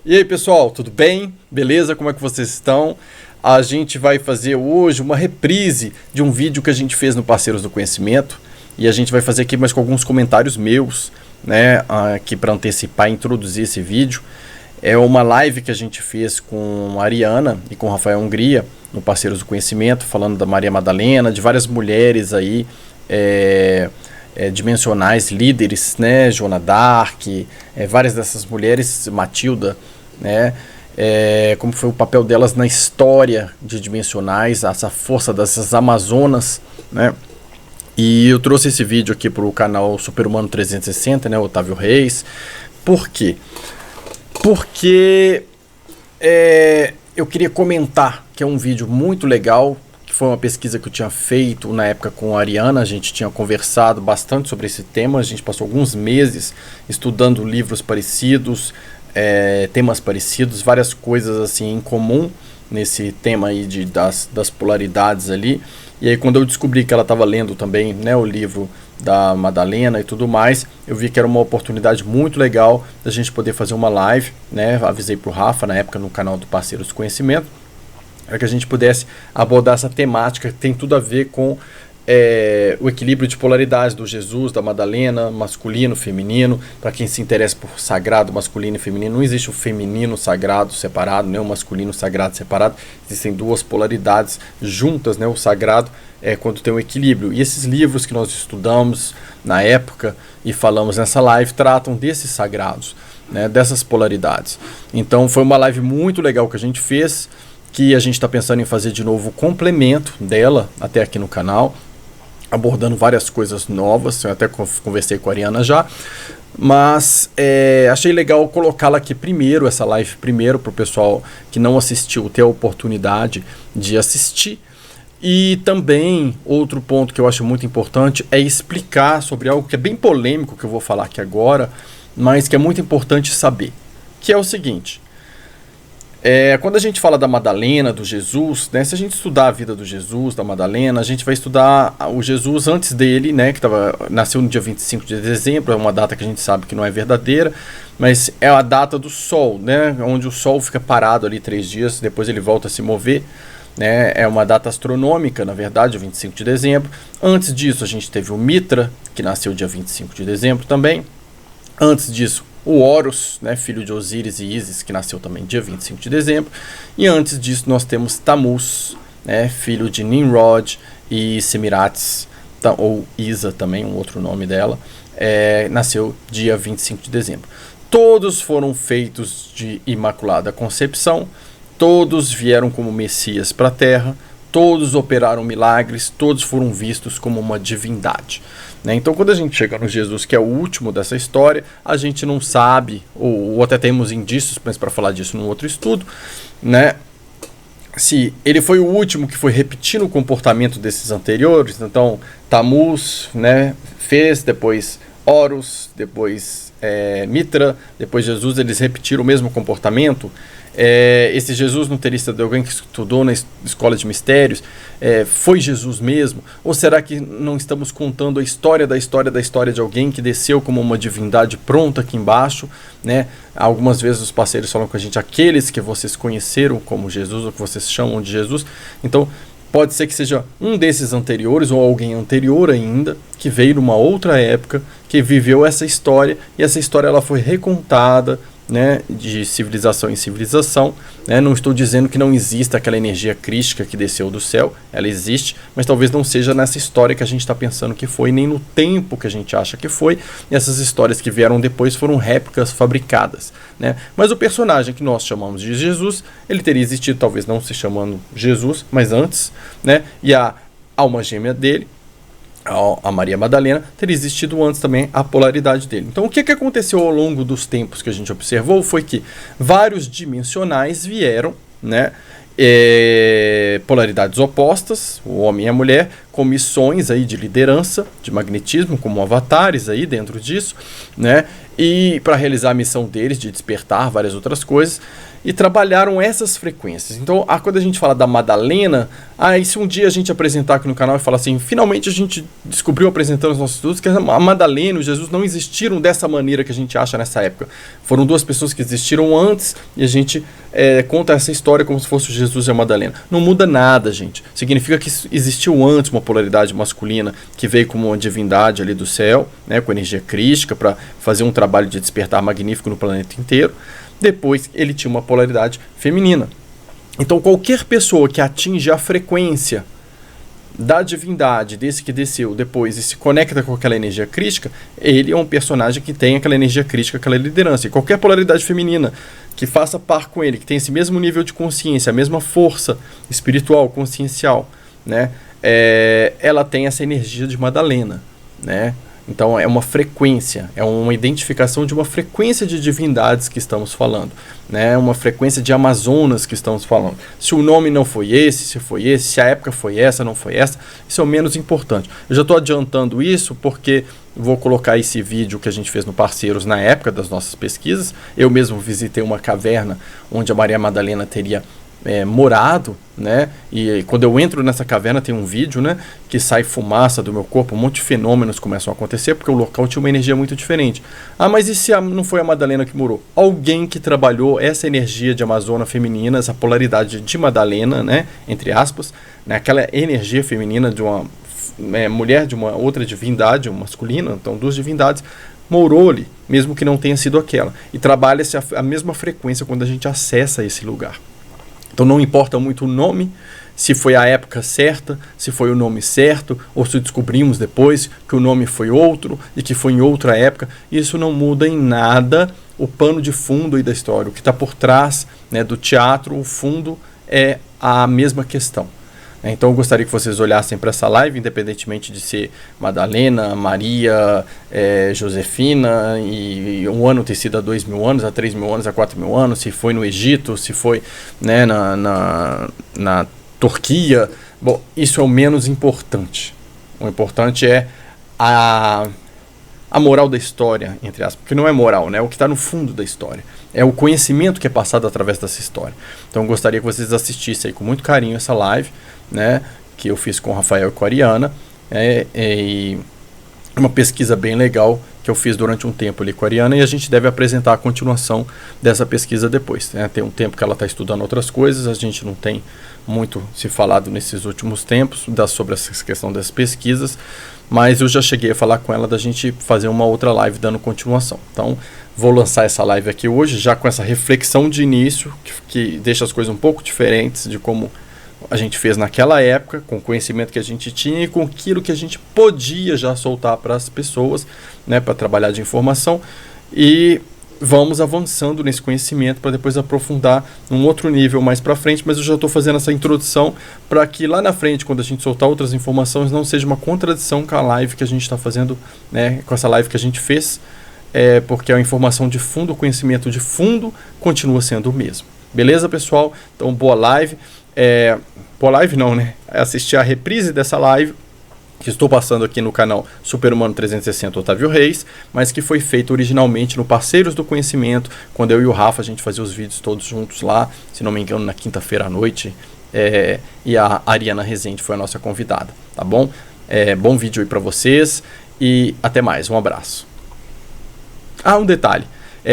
E aí, pessoal, tudo bem? Beleza? Como é que vocês estão? A gente vai fazer hoje uma reprise de um vídeo que a gente fez no Parceiros do Conhecimento e a gente vai fazer aqui mais com alguns comentários meus, né, aqui para antecipar e introduzir esse vídeo. É uma live que a gente fez com a Ariana e com o Rafael Hungria no Parceiros do Conhecimento, falando da Maria Madalena, de várias mulheres aí, dimensionais, líderes, né, Joana d'Arc, várias dessas mulheres, Matilda, né, como foi o papel delas na história de dimensionais, essa força dessas Amazonas, né. E eu trouxe esse vídeo aqui para o canal Superhumano 360, né, Otávio Reis. Por quê? Porque eu queria comentar que é um vídeo muito legal, que foi uma pesquisa que eu tinha feito na época com a Ariana. A gente tinha conversado bastante sobre esse tema, a gente passou alguns meses estudando livros parecidos, temas parecidos, várias coisas assim em comum nesse tema aí das polaridades ali. E aí quando eu descobri que ela estava lendo também, né, o livro da Madalena e tudo mais, eu vi que era uma oportunidade muito legal da gente poder fazer uma live, né, avisei pro Rafa na época no canal do Parceiros do Conhecimento, para que a gente pudesse abordar essa temática que tem tudo a ver com o equilíbrio de polaridades do Jesus, da Madalena, masculino, feminino. Para quem se interessa por sagrado, masculino e feminino, não existe o feminino sagrado separado, né, o masculino sagrado separado, existem duas polaridades juntas, né, o sagrado é quando tem um equilíbrio. E esses livros que nós estudamos na época e falamos nessa live tratam desses sagrados, né, dessas polaridades. Então foi uma live muito legal que a gente fez, que a gente está pensando em fazer de novo o complemento dela até aqui no canal, abordando várias coisas novas. Eu até conversei com a Ariana já, mas achei legal colocá-la aqui primeiro, essa live primeiro, para o pessoal que não assistiu ter a oportunidade de assistir. E também outro ponto que eu acho muito importante é explicar sobre algo que é bem polêmico, que eu vou falar aqui agora, mas que é muito importante saber, que é o seguinte: quando a gente fala da Madalena, do Jesus, né, se a gente estudar a vida do Jesus, da Madalena, a gente vai estudar o Jesus antes dele, né, que nasceu no dia 25 de dezembro, é uma data que a gente sabe que não é verdadeira, mas é a data do Sol, né, onde o Sol fica parado ali 3 dias, depois ele volta a se mover, né, é uma data astronômica, na verdade, o 25 de dezembro. Antes disso a gente teve o Mitra, que nasceu dia 25 de dezembro também. Antes disso, o Horus, né, filho de Osíris e Ísis, que nasceu também dia 25 de dezembro. E antes disso nós temos Tammuz, né, filho de Nimrod e Semiratis, ou Isa também, um outro nome dela, nasceu dia 25 de dezembro. Todos foram feitos de Imaculada Concepção, todos vieram como Messias para a Terra, todos operaram milagres, todos foram vistos como uma divindade, né? Então quando a gente chega no Jesus, que é o último dessa história, a gente não sabe, ou até temos indícios, mas para falar disso num outro estudo, né, se ele foi o último que foi repetindo o comportamento desses anteriores. Então Tammuz, né, fez, depois Horus, depois Mitra, depois Jesus, eles repetiram o mesmo comportamento. Esse Jesus não teria sido alguém que estudou na escola de mistérios? Foi Jesus mesmo? Ou será que não estamos contando a história da história da história de alguém que desceu como uma divindade pronta aqui embaixo, né? Algumas vezes os parceiros falam com a gente, aqueles que vocês conheceram como Jesus, ou que vocês chamam de Jesus. Então pode ser que seja um desses anteriores, ou alguém anterior ainda, que veio numa outra época, que viveu essa história, e essa história ela foi recontada, né, de civilização em civilização, né? Não estou dizendo que não exista aquela energia crística que desceu do céu, ela existe, mas talvez não seja nessa história que a gente está pensando que foi, nem no tempo que a gente acha que foi. E essas histórias que vieram depois foram réplicas fabricadas, né? Mas o personagem que nós chamamos de Jesus, ele teria existido, talvez não se chamando Jesus, mas antes, né? E a alma gêmea dele, a Maria Madalena, teria existido antes também a polaridade dele. Então o que aconteceu ao longo dos tempos que a gente observou foi que vários dimensionais vieram, né, polaridades opostas, o homem e a mulher, com missões aí de liderança, de magnetismo, como avatares aí dentro disso, né, e para realizar a missão deles de despertar várias outras coisas, e trabalharam essas frequências. Então, quando a gente fala da Madalena, e se um dia a gente apresentar aqui no canal e falar assim, finalmente a gente descobriu apresentando os nossos estudos que a Madalena e o Jesus não existiram dessa maneira que a gente acha nessa época. Foram duas pessoas que existiram antes e a gente conta essa história como se fosse o Jesus e a Madalena. Não muda nada, gente. Significa que existiu antes uma polaridade masculina que veio como uma divindade ali do céu, né, com energia crística para fazer um trabalho de despertar magnífico no planeta inteiro. Depois ele tinha uma polaridade feminina. Então qualquer pessoa que atinge a frequência da divindade, desse que desceu depois e se conecta com aquela energia crística, ele é um personagem que tem aquela energia crística, aquela liderança. E qualquer polaridade feminina que faça par com ele, que tem esse mesmo nível de consciência, a mesma força espiritual, consciencial, né, ela tem essa energia de Madalena, né? Então é uma frequência, é uma identificação de uma frequência de divindades que estamos falando, né? Uma frequência de Amazonas que estamos falando. Se o nome não foi esse, se foi esse, se a época foi essa, não foi essa, isso é o menos importante. Eu já estou adiantando isso porque vou colocar esse vídeo que a gente fez no Parceiros na época das nossas pesquisas. Eu mesmo visitei uma caverna onde a Maria Madalena teria morado, né? E quando eu entro nessa caverna tem um vídeo, né, que sai fumaça do meu corpo, um monte de fenômenos começam a acontecer porque o local tinha uma energia muito diferente. Mas e se não foi a Madalena que morou? Alguém que trabalhou essa energia de Amazona feminina, essa polaridade de Madalena, né, entre aspas, né, aquela energia feminina de uma mulher de uma outra divindade, masculina, então duas divindades, morou ali, mesmo que não tenha sido aquela. E trabalha-se a mesma frequência quando a gente acessa esse lugar. Então não importa muito o nome, se foi a época certa, se foi o nome certo, ou se descobrimos depois que o nome foi outro e que foi em outra época, isso não muda em nada o pano de fundo aí da história. O que está por trás, né, do teatro, o fundo é a mesma questão. Então eu gostaria que vocês olhassem para essa live, independentemente de ser Madalena, Maria, Josefina, e um ano ter sido há 2.000 anos, há 3.000 anos, há 4.000 anos, se foi no Egito, se foi, né, na Turquia. Bom, isso é o menos importante. O importante é a moral da história, entre aspas, porque não é moral, né? O que está no fundo da história. É o conhecimento que é passado através dessa história. Então eu gostaria que vocês assistissem aí com muito carinho essa live, né, que eu fiz com o Rafael e com a Ariana, e uma pesquisa bem legal que eu fiz durante um tempo ali com a Ariana, e a gente deve apresentar a continuação dessa pesquisa depois, né? Tem um tempo que ela está estudando outras coisas, a gente não tem muito se falado nesses últimos tempos sobre essa questão das pesquisas, mas eu já cheguei a falar com ela da gente fazer uma outra live dando continuação. Então vou lançar essa live aqui hoje, já com essa reflexão de início, que deixa as coisas um pouco diferentes de como a gente fez naquela época, com o conhecimento que a gente tinha e com aquilo que a gente podia já soltar para as pessoas, né, para trabalhar de informação, e vamos avançando nesse conhecimento para depois aprofundar num outro nível mais para frente, mas eu já estou fazendo essa introdução para que lá na frente, quando a gente soltar outras informações, não seja uma contradição com a live que a gente está fazendo, né, com essa live que a gente fez, porque a informação de fundo, o conhecimento de fundo continua sendo o mesmo. Beleza, pessoal? Então, boa live. Boa live não, né? Assistir a reprise dessa live que estou passando aqui no canal Super-Humano 360 Otávio Reis, mas que foi feito originalmente no Parceiros do Conhecimento, quando eu e o Rafa a gente fazia os vídeos todos juntos lá, se não me engano na quinta-feira à noite, e a Ariana Rezende foi a nossa convidada, tá bom? Bom vídeo aí para vocês e até mais, um abraço. Um detalhe,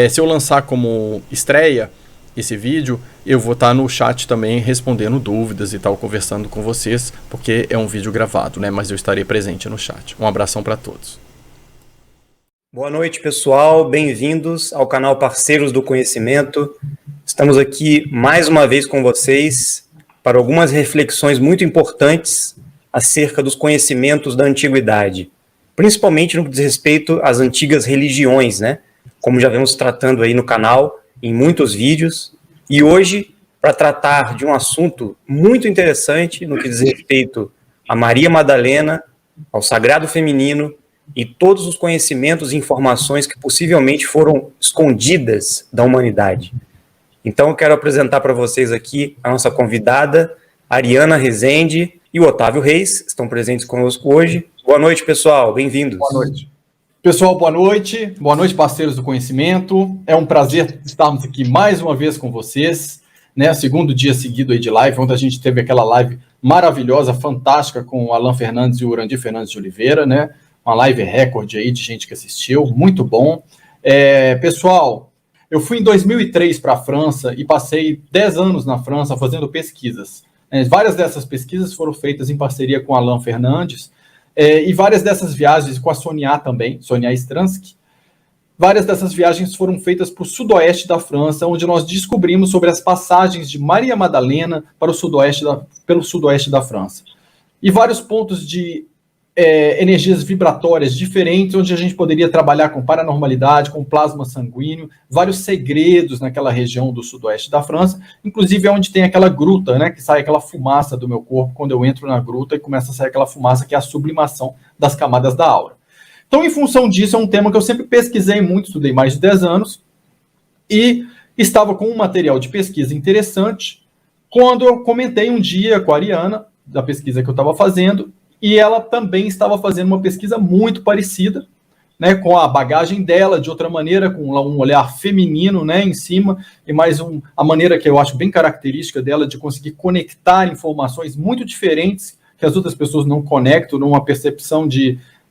se eu lançar como estreia esse vídeo, eu vou estar no chat também respondendo dúvidas e tal, conversando com vocês, porque é um vídeo gravado, né? Mas eu estarei presente no chat. Um abração para todos. Boa noite, pessoal. Bem-vindos ao canal Parceiros do Conhecimento. Estamos aqui mais uma vez com vocês para algumas reflexões muito importantes acerca dos conhecimentos da antiguidade, principalmente no que diz respeito às antigas religiões, né? Como já vemos tratando aí no canal, em muitos vídeos, e hoje, para tratar de um assunto muito interessante no que diz respeito a Maria Madalena, ao sagrado feminino e todos os conhecimentos e informações que possivelmente foram escondidas da humanidade. Então eu quero apresentar para vocês aqui a nossa convidada, Ariana Rezende e o Otávio Reis, que estão presentes conosco hoje. Boa noite, pessoal, bem-vindos. Boa noite. Pessoal, boa noite, parceiros do conhecimento. É um prazer estarmos aqui mais uma vez com vocês, né? Segundo dia seguido aí de live, onde a gente teve aquela live maravilhosa, fantástica, com o Alan Fernandes e o Urandir Fernandes de Oliveira, né? Uma live recorde aí de gente que assistiu, muito bom. Pessoal, eu fui em 2003 para a França e passei 10 anos na França fazendo pesquisas. Várias dessas pesquisas foram feitas em parceria com o Alan Fernandes, e várias dessas viagens com a Sonia também, Sonia Stransky, várias dessas viagens foram feitas para o sudoeste da França, onde nós descobrimos sobre as passagens de Maria Madalena para pelo sudoeste da França. E vários pontos de energias vibratórias diferentes, onde a gente poderia trabalhar com paranormalidade, com plasma sanguíneo, vários segredos naquela região do sudoeste da França, inclusive é onde tem aquela gruta, né, que sai aquela fumaça do meu corpo quando eu entro na gruta e começa a sair aquela fumaça que é a sublimação das camadas da aura. Então, em função disso, é um tema que eu sempre pesquisei muito, estudei mais de 10 anos, e estava com um material de pesquisa interessante, quando eu comentei um dia com a Ariana, da pesquisa que eu estava fazendo, e ela também estava fazendo uma pesquisa muito parecida, né, com a bagagem dela, de outra maneira, com um olhar feminino, né, em cima, e mais a maneira que eu acho bem característica dela de conseguir conectar informações muito diferentes que as outras pessoas não conectam, numa percepção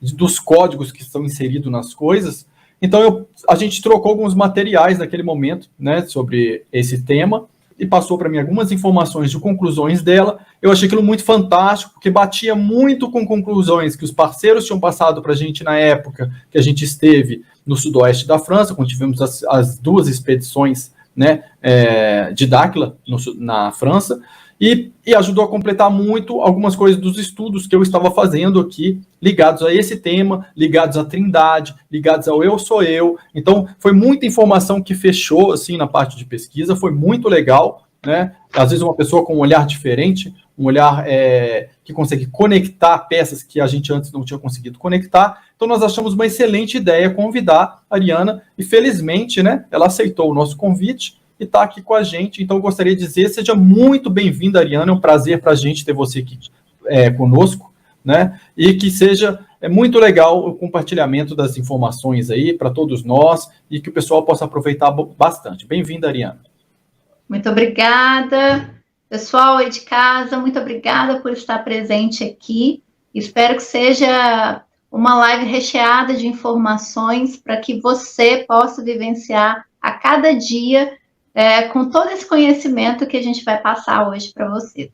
dos códigos que estão inseridos nas coisas. Então, a gente trocou alguns materiais naquele momento, né, sobre esse tema, e passou para mim algumas informações de conclusões dela. Eu achei aquilo muito fantástico, porque batia muito com conclusões que os parceiros tinham passado para a gente na época que a gente esteve no sudoeste da França, quando tivemos as duas expedições, né, de Dáquila, na França, e ajudou a completar muito algumas coisas dos estudos que eu estava fazendo aqui, ligados a esse tema, ligados à Trindade, ligados ao Eu Sou Eu. Então, foi muita informação que fechou, assim, na parte de pesquisa, foi muito legal, né? Às vezes uma pessoa com um olhar diferente, um olhar que consegue conectar peças que a gente antes não tinha conseguido conectar. Então, nós achamos uma excelente ideia convidar a Ariana, e felizmente, né, ela aceitou o nosso convite, e está aqui com a gente. Então, eu gostaria de dizer, seja muito bem-vinda, Ariana, é um prazer para a gente ter você aqui conosco, né, e que seja muito legal o compartilhamento das informações aí para todos nós, e que o pessoal possa aproveitar bastante. Bem-vinda, Ariana. Muito obrigada, pessoal aí de casa, muito obrigada por estar presente aqui. Espero que seja uma live recheada de informações para que você possa vivenciar a cada dia com todo esse conhecimento que a gente vai passar hoje para você.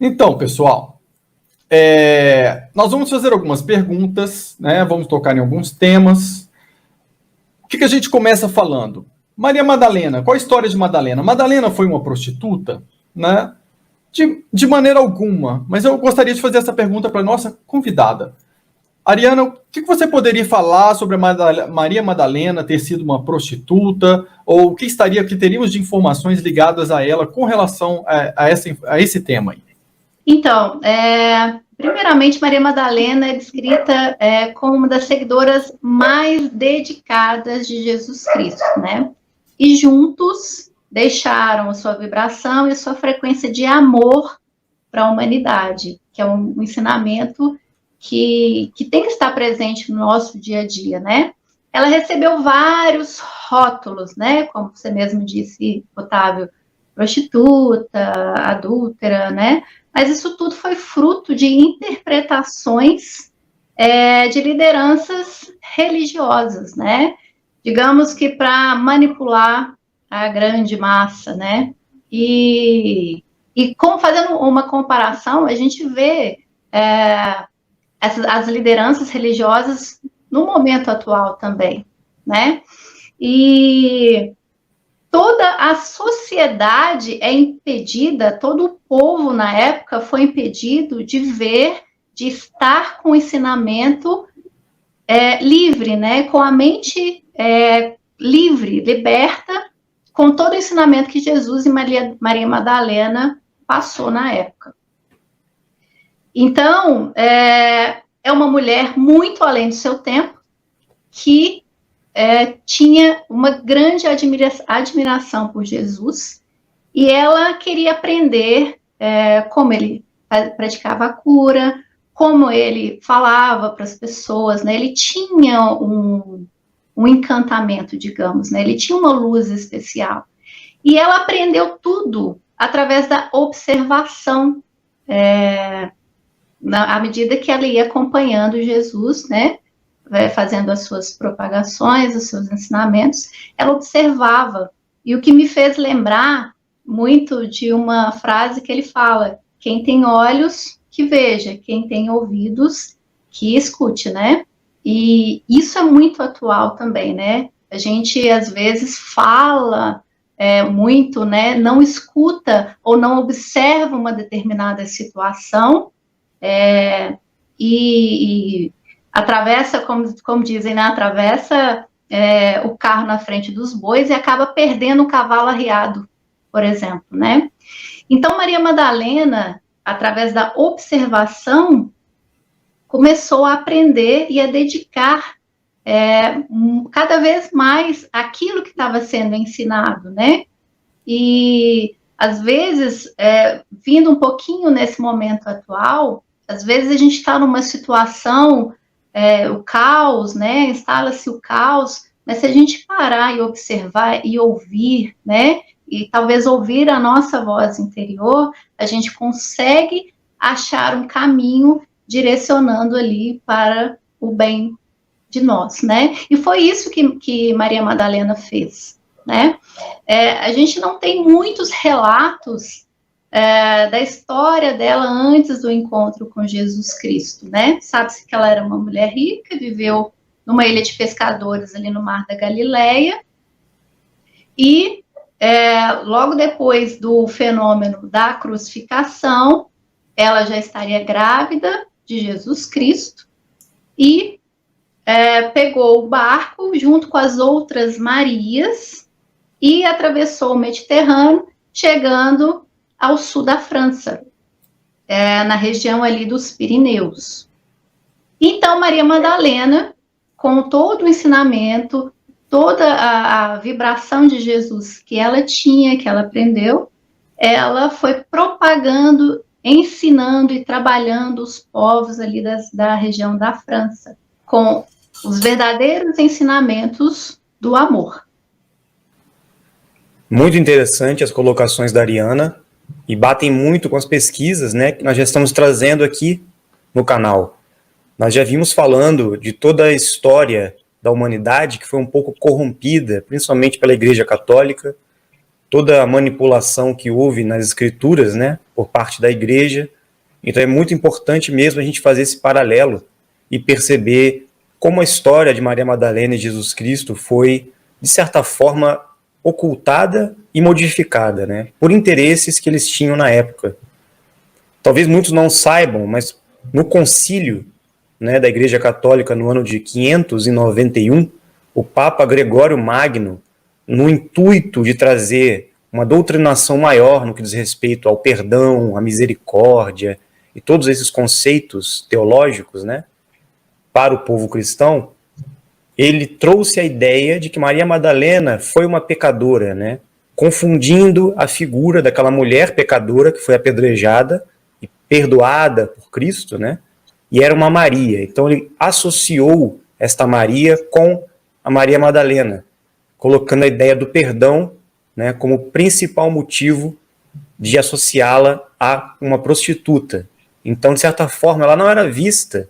Então, pessoal, nós vamos fazer algumas perguntas, né? Vamos tocar em alguns temas. O que a gente começa falando? Maria Madalena, qual a história de Madalena? Madalena foi uma prostituta, né? De maneira alguma, mas eu gostaria de fazer essa pergunta para a nossa convidada. Ariana, o que você poderia falar sobre a Maria Madalena ter sido uma prostituta, ou o que teríamos de informações ligadas a ela com relação a esse tema aí? Então, primeiramente, Maria Madalena é descrita como uma das seguidoras mais dedicadas de Jesus Cristo, né? E juntos deixaram a sua vibração e a sua frequência de amor para a humanidade, que é um ensinamento que tem que estar presente no nosso dia a dia, né? Ela recebeu vários rótulos, né? Como você mesmo disse, Otávio, prostituta, adúltera, né? Mas isso tudo foi fruto de interpretações de lideranças religiosas, né? Digamos que para manipular a grande massa, né? E como fazendo uma comparação, a gente vê as lideranças religiosas no momento atual também, né? E toda a sociedade é impedida, todo o povo na época foi impedido de estar com o ensinamento livre, né? Com a mente livre, liberta, com todo o ensinamento que Jesus e Maria Madalena passou na época. Então, é uma mulher muito além do seu tempo, que tinha uma grande admiração por Jesus, e ela queria aprender como ele praticava a cura, como ele falava para as pessoas, né? Ele tinha um encantamento, digamos, né? Ele tinha uma luz especial. E ela aprendeu tudo através da observação, à medida que ela ia acompanhando Jesus, né? Fazendo as suas propagações, os seus ensinamentos, ela observava. E o que me fez lembrar muito de uma frase que ele fala: quem tem olhos, que veja, quem tem ouvidos, que escute, né? E isso é muito atual também, né? A gente, às vezes, fala muito, né? Não escuta ou não observa uma determinada situação e atravessa, como dizem, né? Atravessa o carro na frente dos bois e acaba perdendo o cavalo arriado, por exemplo, né? Então, Maria Madalena, através da observação, começou a aprender e a dedicar cada vez mais aquilo que estava sendo ensinado, né? E, às vezes, vindo um pouquinho nesse momento atual, às vezes a gente está numa situação, o caos, né? Instala-se o caos, mas se a gente parar e observar e ouvir, né? E talvez ouvir a nossa voz interior, a gente consegue achar um caminho direcionando ali para o bem de nós, né? E foi isso que Maria Madalena fez, né? A gente não tem muitos relatos da história dela antes do encontro com Jesus Cristo, né? Sabe-se que ela era uma mulher rica, viveu numa ilha de pescadores ali no Mar da Galileia, e logo depois do fenômeno da crucificação, ela já estaria grávida de Jesus Cristo e pegou o barco junto com as outras Marias e atravessou o Mediterrâneo, chegando ao sul da França, na região ali dos Pirineus. Então, Maria Madalena, com todo o ensinamento, toda a vibração de Jesus que ela tinha, que ela aprendeu, ela foi propagando, ensinando e trabalhando os povos ali da região da França, com os verdadeiros ensinamentos do amor. Muito interessante as colocações da Ariana, e batem muito com as pesquisas, né, que nós já estamos trazendo aqui no canal. Nós já vimos falando de toda a história da humanidade que foi um pouco corrompida, principalmente pela Igreja Católica, toda a manipulação que houve nas escrituras, né, por parte da Igreja. Então é muito importante mesmo a gente fazer esse paralelo e perceber como a história de Maria Madalena e Jesus Cristo foi, de certa forma, ocultada e modificada, né, por interesses que eles tinham na época. Talvez muitos não saibam, mas no concílio, né, da Igreja Católica no ano de 591, o Papa Gregório Magno, no intuito de trazer uma doutrinação maior no que diz respeito ao perdão, à misericórdia e todos esses conceitos teológicos, né, para o povo cristão, ele trouxe a ideia de que Maria Madalena foi uma pecadora, né, confundindo a figura daquela mulher pecadora que foi apedrejada e perdoada por Cristo, né, e era uma Maria. Então ele associou esta Maria com a Maria Madalena, colocando a ideia do perdão, né, como principal motivo de associá-la a uma prostituta. Então, de certa forma, ela não era vista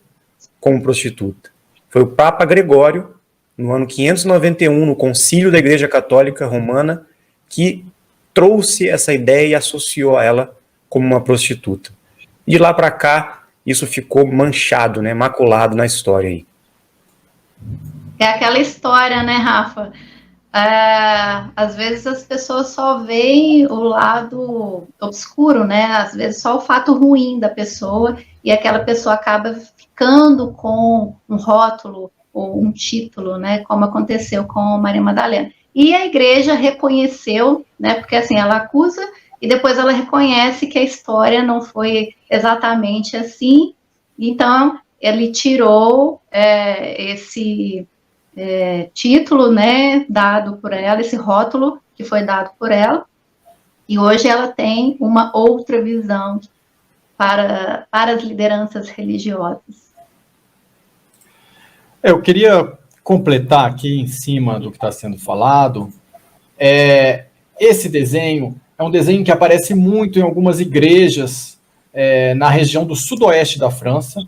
como prostituta. Foi o Papa Gregório, no ano 591, no concílio da Igreja Católica Romana, que trouxe essa ideia e associou a ela como uma prostituta. De lá para cá, isso ficou manchado, né, maculado na história aí. É aquela história, né, Rafa? Às vezes as pessoas só veem o lado obscuro, né? Às vezes só o fato ruim da pessoa, e aquela pessoa acaba ficando com um rótulo ou um título, né? Como aconteceu com Maria Madalena. E a igreja reconheceu, né? Porque assim, ela acusa e depois ela reconhece que a história não foi exatamente assim. Então, ele tirou esse título, né, dado por ela, esse rótulo que foi dado por ela, e hoje ela tem uma outra visão para as lideranças religiosas. Eu queria completar aqui em cima do que está sendo falado. Esse desenho é um desenho que aparece muito em algumas igrejas na região do sudoeste da França.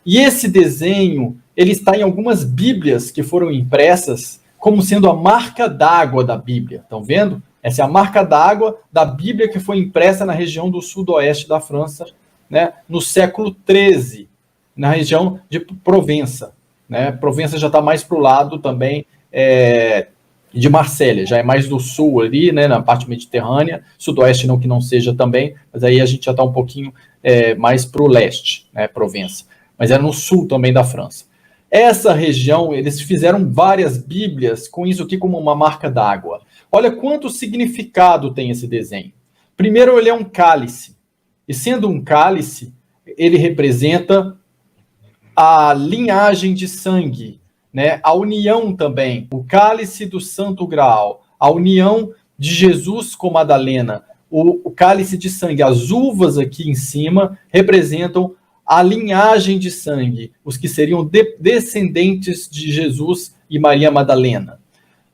E esse desenho, ele está em algumas Bíblias que foram impressas como sendo a marca d'água da Bíblia. Estão vendo? Essa é a marca d'água da Bíblia que foi impressa na região do sudoeste da França, né, no século XIII, na região de Provença. Né? Provença já está mais para o lado também de Marsella, já é mais do sul ali, né, na parte mediterrânea, sudoeste não que não seja também, mas aí a gente já está um pouquinho mais para o leste, né, Provença. Mas era no sul também da França. Essa região, eles fizeram várias Bíblias com isso aqui como uma marca d'água. Olha quanto significado tem esse desenho. Primeiro, ele é um cálice. E sendo um cálice, ele representa a linhagem de sangue, né? A união também, o cálice do Santo Graal, a união de Jesus com Madalena, o cálice de sangue, as uvas aqui em cima representam a linhagem de sangue, os que seriam descendentes de Jesus e Maria Madalena.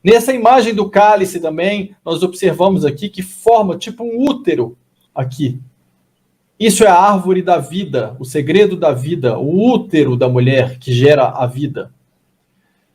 Nessa imagem do cálice também, nós observamos aqui que forma tipo um útero aqui. Isso é a árvore da vida, o segredo da vida, o útero da mulher que gera a vida.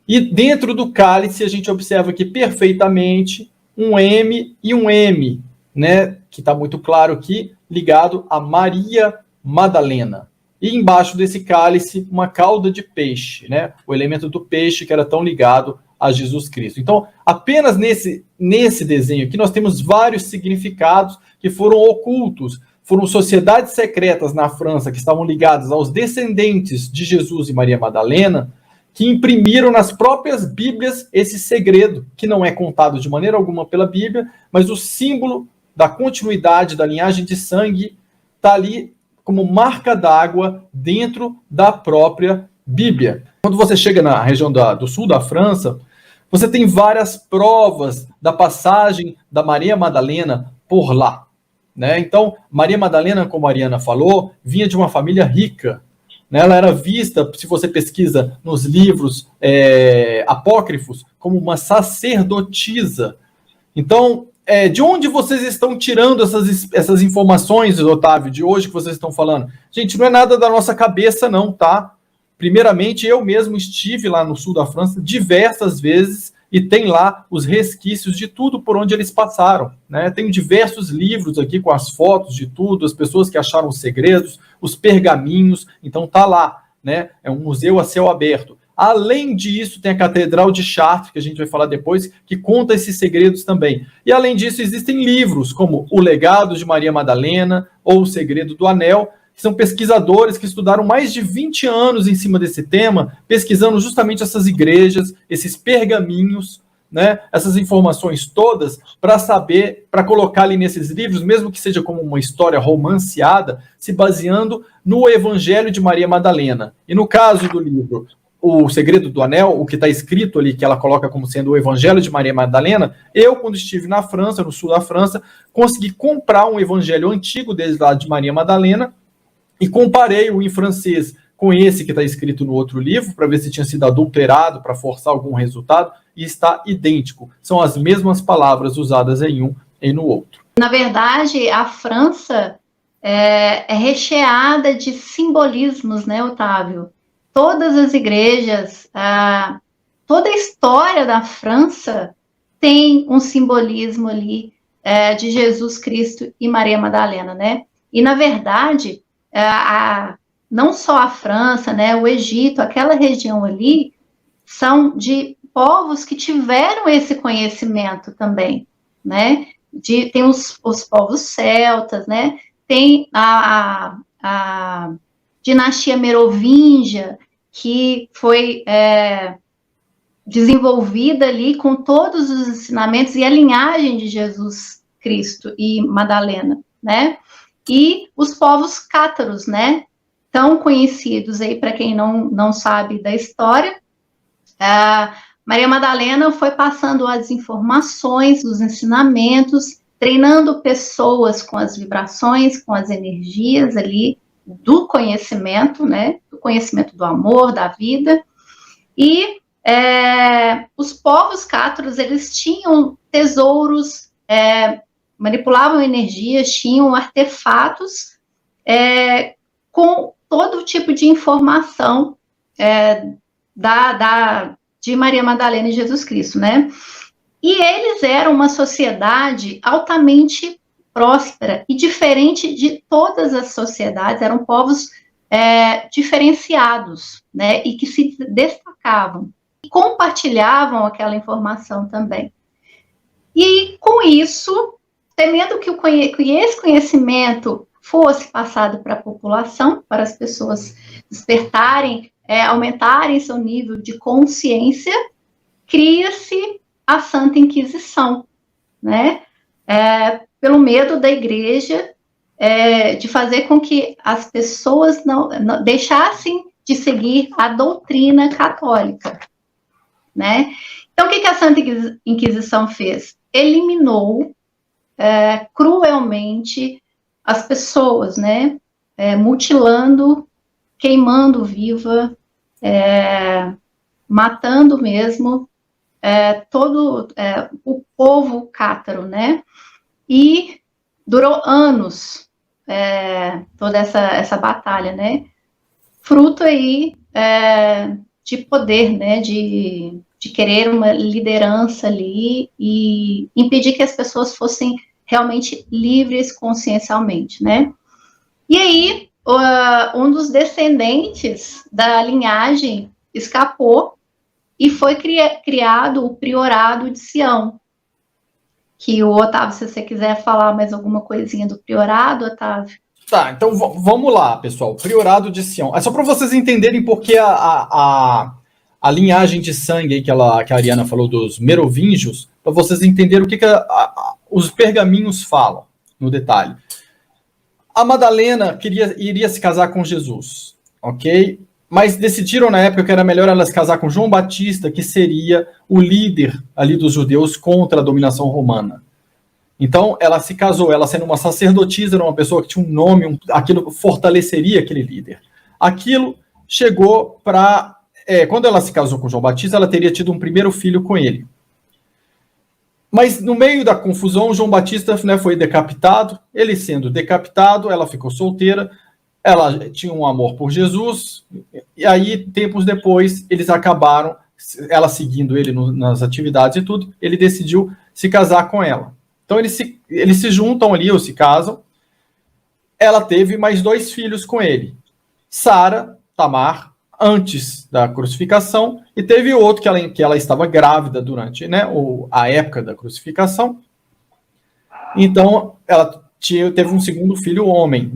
E dentro do cálice a gente observa aqui perfeitamente um M e um M, né, que está muito claro aqui, ligado a Maria Madalena. E embaixo desse cálice, uma cauda de peixe, né? O elemento do peixe que era tão ligado a Jesus Cristo. Então, apenas nesse desenho aqui, nós temos vários significados que foram ocultos. Foram sociedades secretas na França que estavam ligadas aos descendentes de Jesus e Maria Madalena, que imprimiram nas próprias Bíblias esse segredo, que não é contado de maneira alguma pela Bíblia, mas o símbolo da continuidade da linhagem de sangue está ali como marca d'água dentro da própria Bíblia. Quando você chega na região do sul da França, você tem várias provas da passagem da Maria Madalena por lá. Né? Então, Maria Madalena, como a Ariana falou, vinha de uma família rica. Né? Ela era vista, se você pesquisa nos livros apócrifos, como uma sacerdotisa. Então, de onde vocês estão tirando essas informações, Otávio, de hoje que vocês estão falando? Gente, não é nada da nossa cabeça, não, tá? Primeiramente, eu mesmo estive lá no sul da França diversas vezes e tem lá os resquícios de tudo por onde eles passaram, né? Tem diversos livros aqui com as fotos de tudo, as pessoas que acharam os segredos, os pergaminhos, então tá lá, né? É um museu a céu aberto. Além disso, tem a Catedral de Chartres, que a gente vai falar depois, que conta esses segredos também. E além disso, existem livros como O Legado de Maria Madalena ou O Segredo do Anel, que são pesquisadores que estudaram mais de 20 anos em cima desse tema, pesquisando justamente essas igrejas, esses pergaminhos, né, essas informações todas, para saber, para colocar ali nesses livros, mesmo que seja como uma história romanceada, se baseando no Evangelho de Maria Madalena. E no caso do livro O Segredo do Anel, o que está escrito ali, que ela coloca como sendo o Evangelho de Maria Madalena, eu, quando estive na França, no sul da França, consegui comprar um evangelho antigo desde lá de Maria Madalena e comparei-o em francês com esse que está escrito no outro livro, para ver se tinha sido adulterado, para forçar algum resultado, e está idêntico. São as mesmas palavras usadas em um e no outro. Na verdade, a França é recheada de simbolismos, né, Otávio? Todas as igrejas, toda a história da França tem um simbolismo ali de Jesus Cristo e Maria Madalena, né? E, na verdade, não só a França, né, o Egito, aquela região ali, são de povos que tiveram esse conhecimento também, né? Tem os povos celtas, né? Tem a dinastia merovingia, que foi desenvolvida ali com todos os ensinamentos e a linhagem de Jesus Cristo e Madalena, né? E os povos cátaros, né? Tão conhecidos aí, para quem não sabe da história. Maria Madalena foi passando as informações, os ensinamentos treinando pessoas com as vibrações, com as energias ali do conhecimento, né? Do conhecimento do amor, da vida. E os povos cátaros, eles tinham tesouros, manipulavam energias, tinham artefatos com todo tipo de informação de Maria Madalena e Jesus Cristo, né? E eles eram uma sociedade altamente próspera e diferente de todas as sociedades, eram povos diferenciados, né? E que se destacavam, e compartilhavam aquela informação também. E com isso, temendo que esse conhecimento fosse passado para a população, para as pessoas despertarem, aumentarem seu nível de consciência, cria-se a Santa Inquisição, né? Pelo medo da igreja de fazer com que as pessoas não deixassem de seguir a doutrina católica, né? Então, o que a Santa Inquisição fez? Eliminou cruelmente as pessoas, né? Mutilando, queimando viva, matando mesmo todo o povo cátaro, né? E durou anos toda essa batalha, né? Fruto aí de poder, né? De querer uma liderança ali e impedir que as pessoas fossem realmente livres consciencialmente, né? E aí, um dos descendentes da linhagem escapou e foi criado o Priorado de Sião, que o Otávio, se você quiser falar mais alguma coisinha do Priorado, Otávio. Tá, então vamos lá, pessoal. Priorado de Sião. É só para vocês entenderem porque a linhagem de sangue aí que a Ariana falou dos merovingios, para vocês entenderem o que os pergaminhos falam, no detalhe. A Madalena iria se casar com Jesus, ok? Mas decidiram na época que era melhor ela se casar com João Batista, que seria o líder ali dos judeus contra a dominação romana. Então, ela se casou, ela sendo uma sacerdotisa, era uma pessoa que tinha um nome, aquilo fortaleceria aquele líder. Aquilo chegou para... quando ela se casou com João Batista, ela teria tido um primeiro filho com ele. Mas no meio da confusão, João Batista, né, foi decapitado. Ele sendo decapitado, ela ficou solteira. Ela tinha um amor por Jesus. E aí, tempos depois, eles acabaram, ela seguindo ele nas atividades e tudo, ele decidiu se casar com ela. Então, eles se juntam ali, ou se casam. Ela teve mais 2 filhos com ele. Sara, Tamar, antes da crucificação, e teve outro que ela estava grávida durante, né, a época da crucificação. Então, ela teve um segundo filho homem,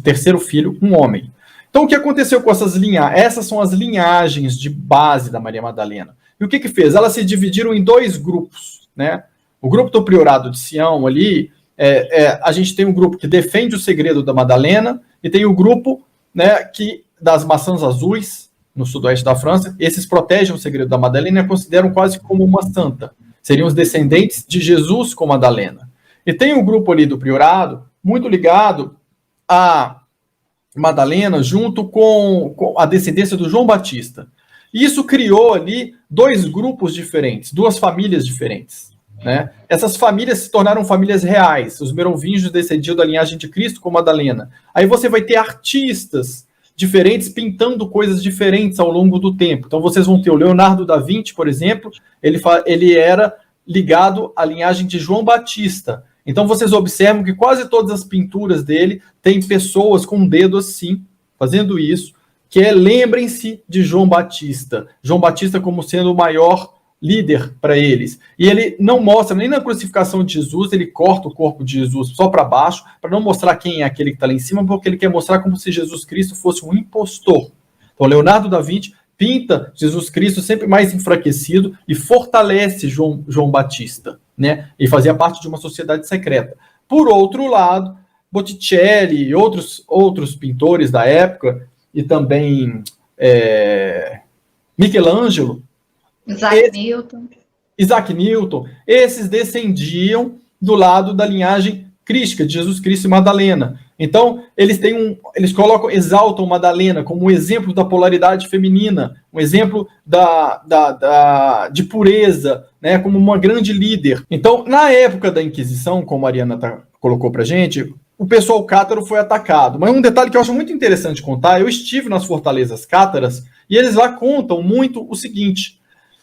terceiro filho, um homem. Então, o que aconteceu com essas linhagens? Essas são as linhagens de base da Maria Madalena. E o que fez? Elas se dividiram em 2 grupos, né? O grupo do Priorado de Sião ali, a gente tem um grupo que defende o segredo da Madalena, e tem o grupo, né, das maçãs azuis, no sudoeste da França. Esses protegem o segredo da Madalena e a consideram quase como uma santa. Seriam os descendentes de Jesus com Madalena. E tem um grupo ali do Priorado, muito ligado a Madalena, junto com a descendência do João Batista. E isso criou ali 2 grupos diferentes, 2 famílias diferentes, né? Essas famílias se tornaram famílias reais. Os merovingios descendiam da linhagem de Cristo com Madalena. Aí você vai ter artistas diferentes pintando coisas diferentes ao longo do tempo. Então vocês vão ter o Leonardo da Vinci, por exemplo, ele era ligado à linhagem de João Batista. Então vocês observam que quase todas as pinturas dele têm pessoas com um dedo assim, fazendo isso, que lembrem-se de João Batista. João Batista como sendo o maior líder para eles. E ele não mostra, nem na crucificação de Jesus, ele corta o corpo de Jesus só para baixo, para não mostrar quem é aquele que está lá em cima, porque ele quer mostrar como se Jesus Cristo fosse um impostor. Então, Leonardo da Vinci pinta Jesus Cristo sempre mais enfraquecido e fortalece João Batista, né? E fazia parte de uma sociedade secreta. Por outro lado, Botticelli e outros pintores da época, e também Michelangelo, Isaac Newton, esses descendiam do lado da linhagem crística de Jesus Cristo e Madalena. Então, eles exaltam Madalena como um exemplo da polaridade feminina, um exemplo de pureza, né, como uma grande líder. Então, na época da Inquisição, como a Ariana colocou para a gente, o pessoal cátaro foi atacado. Mas um detalhe que eu acho muito interessante contar, eu estive nas fortalezas cátaras e eles lá contam muito o seguinte: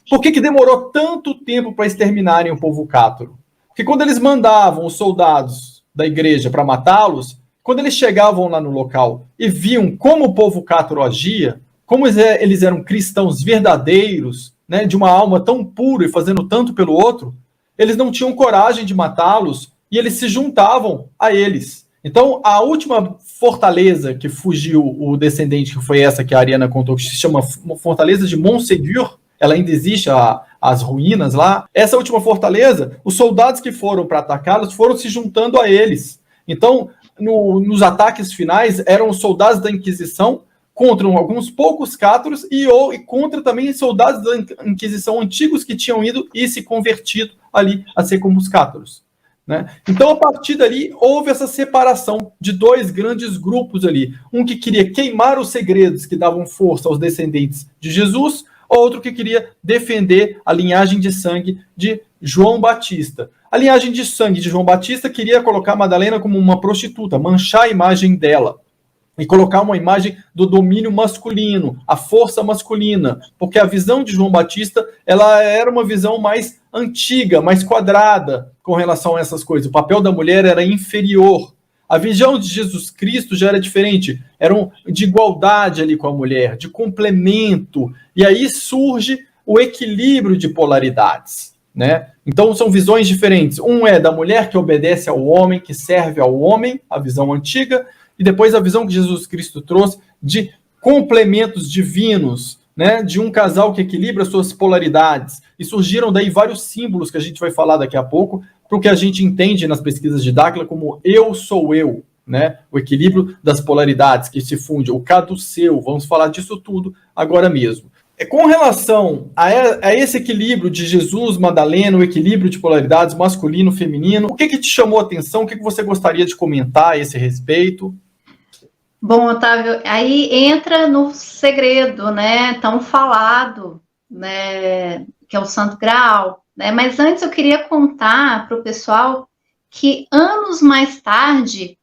por que demorou tanto tempo para exterminarem o povo cátaro? Porque quando eles mandavam os soldados da igreja para matá-los, quando eles chegavam lá no local e viam como o povo cátaro agia, como eles eram cristãos verdadeiros, né, de uma alma tão pura e fazendo tanto pelo outro, eles não tinham coragem de matá-los e eles se juntavam a eles. Então, a última fortaleza que fugiu o descendente, que foi essa que a Ariana contou, que se chama Fortaleza de Montségur, ela ainda existe, as ruínas lá. Essa última fortaleza, os soldados que foram para atacá-los foram se juntando a eles. Então, nos ataques finais, eram os soldados da Inquisição contra alguns poucos cátaros e contra também soldados da Inquisição antigos que tinham ido e se convertido ali a ser como os cátaros, né? Então, a partir dali, houve essa separação de dois grandes grupos ali. Um que queria queimar os segredos que davam força aos descendentes de Jesus, outro que queria defender a linhagem de sangue de João Batista. A linhagem de sangue de João Batista queria colocar Madalena como uma prostituta, manchar a imagem dela e colocar uma imagem do domínio masculino, a força masculina, porque a visão de João Batista, ela era uma visão mais antiga, mais quadrada com relação a essas coisas. O papel da mulher era inferior. A visão de Jesus Cristo já era diferente, era de igualdade ali com a mulher, de complemento, e aí surge o equilíbrio de polaridades, né? Então são visões diferentes. Um é da mulher que obedece ao homem, que serve ao homem, a visão antiga, e depois a visão que Jesus Cristo trouxe de complementos divinos, né? De um casal que equilibra suas polaridades. E surgiram daí vários símbolos que a gente vai falar daqui a pouco, para o que a gente entende nas pesquisas de Dáquila como eu sou eu, né? O equilíbrio das polaridades que se funde, o caduceu, vamos falar disso tudo agora mesmo. Com relação a esse equilíbrio de Jesus, Madalena, o equilíbrio de polaridades masculino, feminino, o que te chamou a atenção? O que você gostaria de comentar a esse respeito? Bom, Otávio, aí entra no segredo, né, tão falado, né, que é o Santo Graal, né, mas antes eu queria contar para o pessoal que anos mais tarde,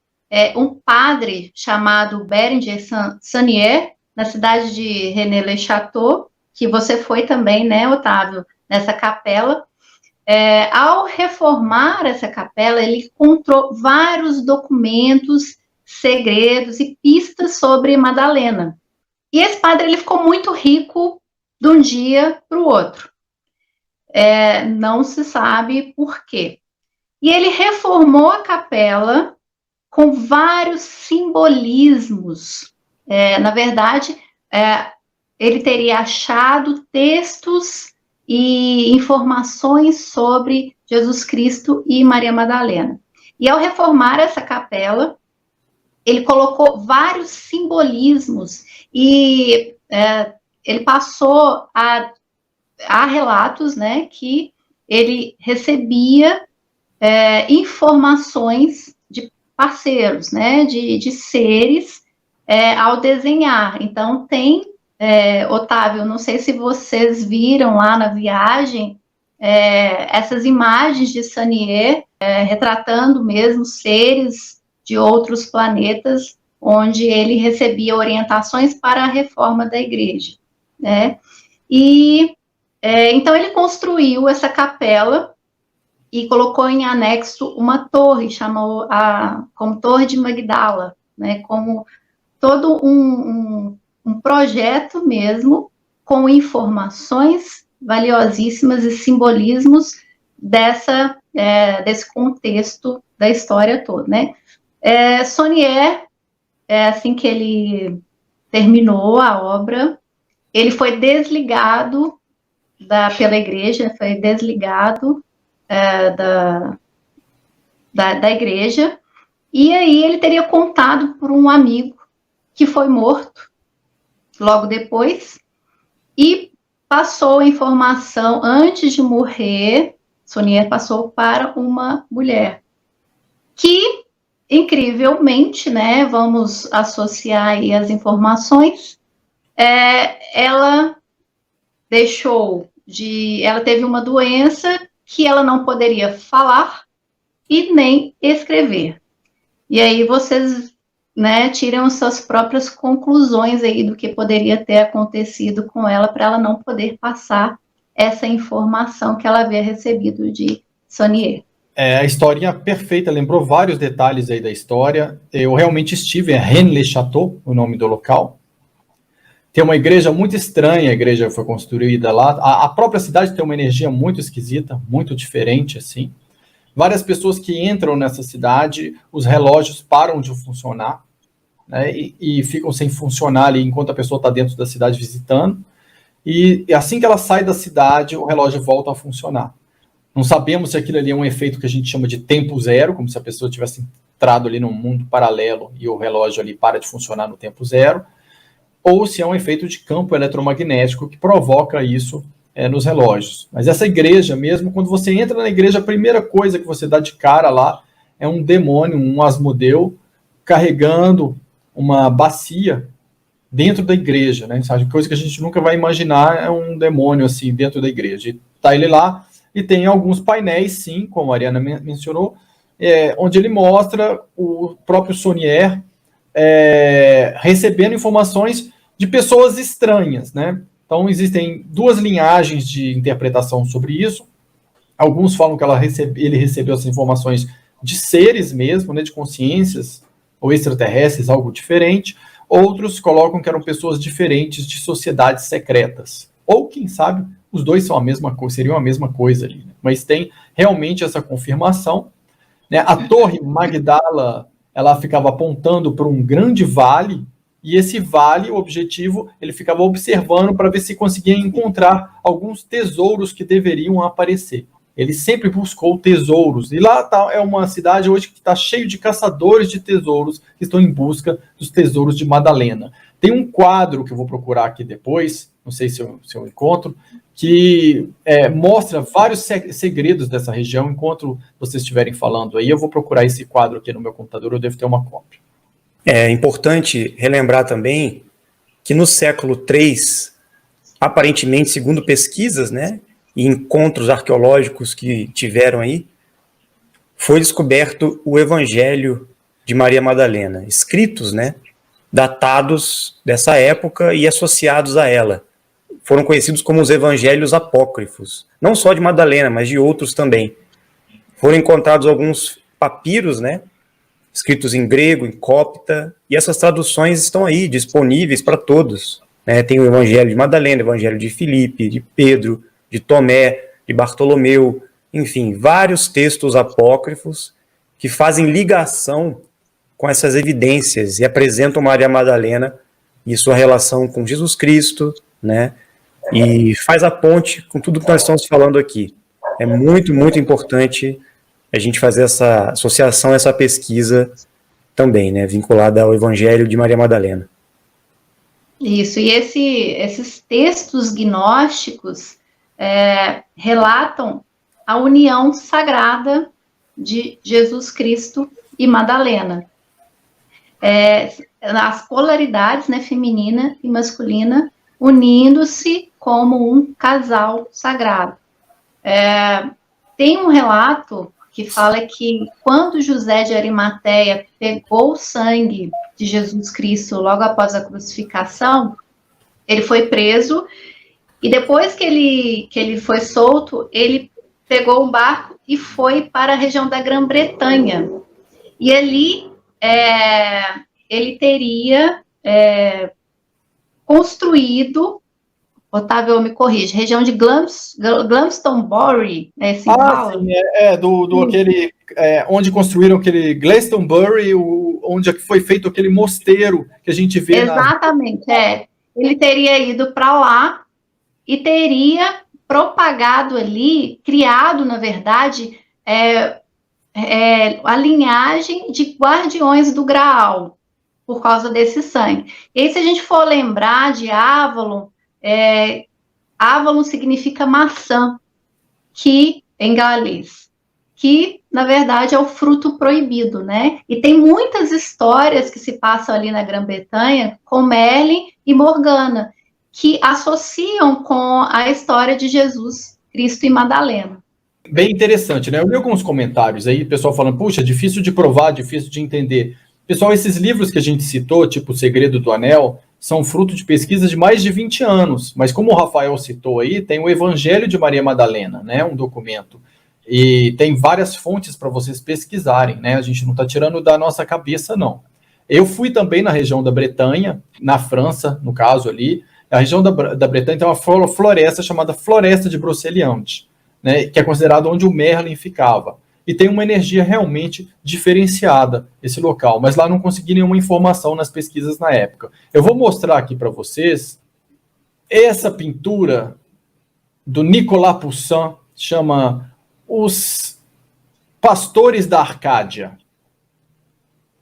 um padre chamado Berenger Sanier, na cidade de René-le-Château, que você foi também, né, Otávio, nessa capela, ao reformar essa capela, ele encontrou vários documentos, segredos e pistas sobre Madalena. E esse padre ele ficou muito rico de um dia para o outro. Não se sabe por quê. E ele reformou a capela com vários simbolismos. Na verdade, ele teria achado textos e informações sobre Jesus Cristo e Maria Madalena. E ao reformar essa capela, ele colocou vários simbolismos e ele passou a relatos, né, que ele recebia informações de parceiros, né, de seres ao desenhar. Então tem, Otávio, não sei se vocês viram lá na viagem, essas imagens de Sanier retratando mesmo seres de outros planetas, onde ele recebia orientações para a reforma da igreja, né? E então ele construiu essa capela e colocou em anexo uma torre, chamou como Torre de Magdala, né? Como todo um projeto mesmo, com informações valiosíssimas e simbolismos desse contexto da história toda, né? Sanier, assim que ele terminou a obra, ele foi desligado pela igreja, foi desligado da igreja, e aí ele teria contado por um amigo que foi morto logo depois, e passou a informação antes de morrer Sonier passou para uma mulher, que, incrivelmente, né, vamos associar aí as informações, ela teve uma doença que ela não poderia falar e nem escrever. E aí vocês, né, tiram suas próprias conclusões aí do que poderia ter acontecido com ela para ela não poder passar essa informação que ela havia recebido de Sonier. A historinha perfeita, lembrou vários detalhes aí da história. Eu realmente estive em Rennes-le-Château, o nome do local. Tem uma igreja muito estranha, a igreja foi construída lá. A própria cidade tem uma energia muito esquisita, muito diferente, assim. Várias pessoas que entram nessa cidade, os relógios param de funcionar, né, e ficam sem funcionar ali enquanto a pessoa está dentro da cidade visitando. E assim que ela sai da cidade, o relógio volta a funcionar. Não sabemos se aquilo ali é um efeito que a gente chama de tempo zero, como se a pessoa tivesse entrado ali num mundo paralelo e o relógio ali para de funcionar no tempo zero, ou se é um efeito de campo eletromagnético que provoca isso nos relógios. Mas essa igreja mesmo, quando você entra na igreja, a primeira coisa que você dá de cara lá é um demônio, um Asmodeu, carregando uma bacia dentro da igreja, né? Sabe? Coisa que a gente nunca vai imaginar é um demônio assim dentro da igreja. E tá ele lá, e tem alguns painéis, sim, como a Ariana mencionou, onde ele mostra o próprio Sonier recebendo informações de pessoas estranhas, né? Então, existem duas linhagens de interpretação sobre isso. Alguns falam que ele recebeu essas informações de seres mesmo, né, de consciências ou extraterrestres, algo diferente. Outros colocam que eram pessoas diferentes de sociedades secretas. Ou, quem sabe, os dois são a mesma coisa, seriam a mesma coisa ali. Né? Mas tem realmente essa confirmação. Né? A Torre Magdala, ela ficava apontando para um grande vale, e esse vale, o objetivo, ele ficava observando para ver se conseguia encontrar alguns tesouros que deveriam aparecer. Ele sempre buscou tesouros. E lá é uma cidade hoje que está cheio de caçadores de tesouros que estão em busca dos tesouros de Madalena. Tem um quadro que eu vou procurar aqui depois, não sei se eu encontro, que mostra vários segredos dessa região. Enquanto vocês estiverem falando aí, eu vou procurar esse quadro aqui no meu computador, eu devo ter uma cópia. É importante relembrar também que no século III, aparentemente, segundo pesquisas, né, e encontros arqueológicos que tiveram aí, foi descoberto o Evangelho de Maria Madalena, escritos, né, datados dessa época e associados a ela. Foram conhecidos como os Evangelhos Apócrifos, não só de Madalena, mas de outros também. Foram encontrados alguns papiros, né, escritos em grego, em cópita, e essas traduções estão aí, disponíveis para todos. Né? Tem o Evangelho de Madalena, o Evangelho de Filipe, de Pedro, de Tomé, de Bartolomeu, enfim, vários textos apócrifos que fazem ligação com essas evidências e apresentam Maria Madalena e sua relação com Jesus Cristo, né? E faz a ponte com tudo que nós estamos falando aqui. É muito, muito importante a gente fazer essa associação, essa pesquisa também, né, vinculada ao Evangelho de Maria Madalena. Isso, e esses textos gnósticos relatam a união sagrada de Jesus Cristo e Madalena. As polaridades, né, feminina e masculina, unindo-se como um casal sagrado. Tem um relato que fala que quando José de Arimateia pegou o sangue de Jesus Cristo logo após a crucificação, ele foi preso, e depois que ele foi solto, ele pegou um barco e foi para a região da Grã-Bretanha. E ali ele teria construído, Otávio me corrige, região de Glastonbury, sim, aquele onde construíram aquele Glastonbury, onde foi feito aquele mosteiro que a gente vê. Exatamente, ele teria ido para lá e teria propagado ali, criado, na verdade, a linhagem de guardiões do Graal, por causa desse sangue. E aí, se a gente for lembrar de Avalon, Avalon significa maçã, que em galês, que, na verdade, é o fruto proibido, né? E tem muitas histórias que se passam ali na Grã-Bretanha com Merlin e Morgana, que associam com a história de Jesus Cristo e Madalena. Bem interessante, né? Eu li alguns comentários aí, pessoal falando, puxa, difícil de provar, difícil de entender. Pessoal, esses livros que a gente citou, tipo O Segredo do Anel, são fruto de pesquisas de mais de 20 anos. Mas como o Rafael citou aí, tem o Evangelho de Maria Madalena, né? Um documento. E tem várias fontes para vocês pesquisarem, né? A gente não está tirando da nossa cabeça, não. Eu fui também na região da Bretanha, na França, no caso ali. A região da Bretanha tem uma floresta chamada Floresta de Broceliande, né, que é considerado onde o Merlin ficava. E tem uma energia realmente diferenciada esse local, mas lá não consegui nenhuma informação nas pesquisas na época. Eu vou mostrar aqui para vocês essa pintura do Nicolas Poussin, chama Os Pastores da Arcádia.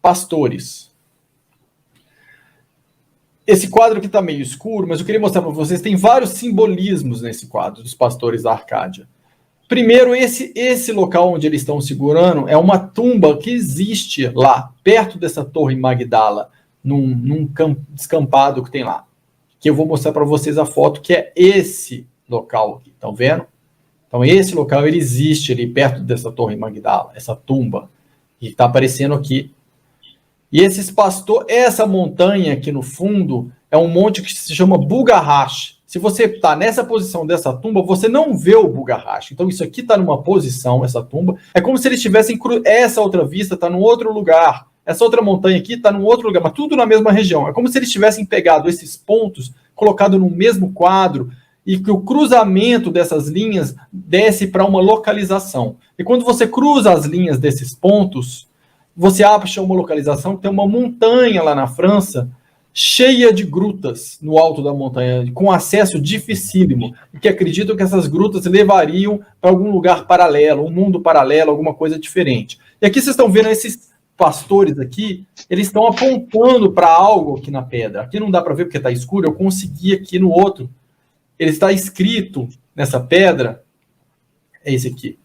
Pastores. Esse quadro aqui está meio escuro, mas eu queria mostrar para vocês, tem vários simbolismos nesse quadro dos Pastores da Arcádia. Primeiro, esse local onde eles estão segurando é uma tumba que existe lá, perto dessa Torre Magdala, num descampado que tem lá. Que eu vou mostrar para vocês a foto, que é esse local aqui, estão vendo? Então, esse local, ele existe ali, perto dessa Torre Magdala, essa tumba, que está aparecendo aqui. E essa montanha aqui no fundo, é um monte que se chama Bulgarrash. Se você está nessa posição dessa tumba, você não vê o Bulgarrash. Então, isso aqui está numa posição, essa tumba. É como se eles tivessem... Essa outra vista está num outro lugar. Essa outra montanha aqui está num outro lugar, mas tudo na mesma região. É como se eles tivessem pegado esses pontos, colocado no mesmo quadro, e que o cruzamento dessas linhas desce para uma localização. E quando você cruza as linhas desses pontos, você acha uma localização que tem uma montanha lá na França, cheia de grutas no alto da montanha, com acesso dificílimo, e que acreditam que essas grutas levariam para algum lugar paralelo, um mundo paralelo, alguma coisa diferente. E aqui vocês estão vendo esses pastores aqui, eles estão apontando para algo aqui na pedra. Aqui não dá para ver porque está escuro, eu consegui aqui no outro. Ele está escrito nessa pedra, é esse aqui.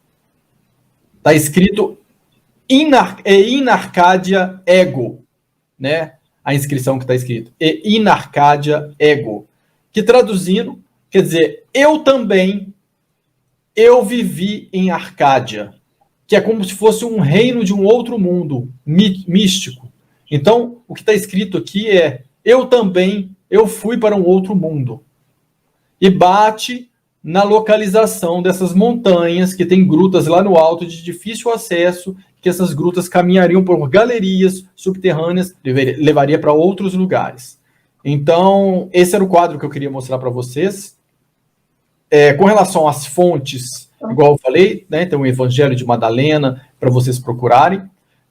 Está escrito in Arcadia Ego, né? A inscrição que está escrito. In Arcadia Ego. Que traduzindo, quer dizer, eu vivi em Arcádia, que é como se fosse um reino de um outro mundo, místico. Então, o que está escrito aqui é, eu fui para um outro mundo. E bate na localização dessas montanhas, que tem grutas lá no alto de difícil acesso, que essas grutas caminhariam por galerias subterrâneas, levaria para outros lugares. Então, esse era o quadro que eu queria mostrar para vocês. Com relação às fontes, igual eu falei, né, tem o Evangelho de Madalena, para vocês procurarem.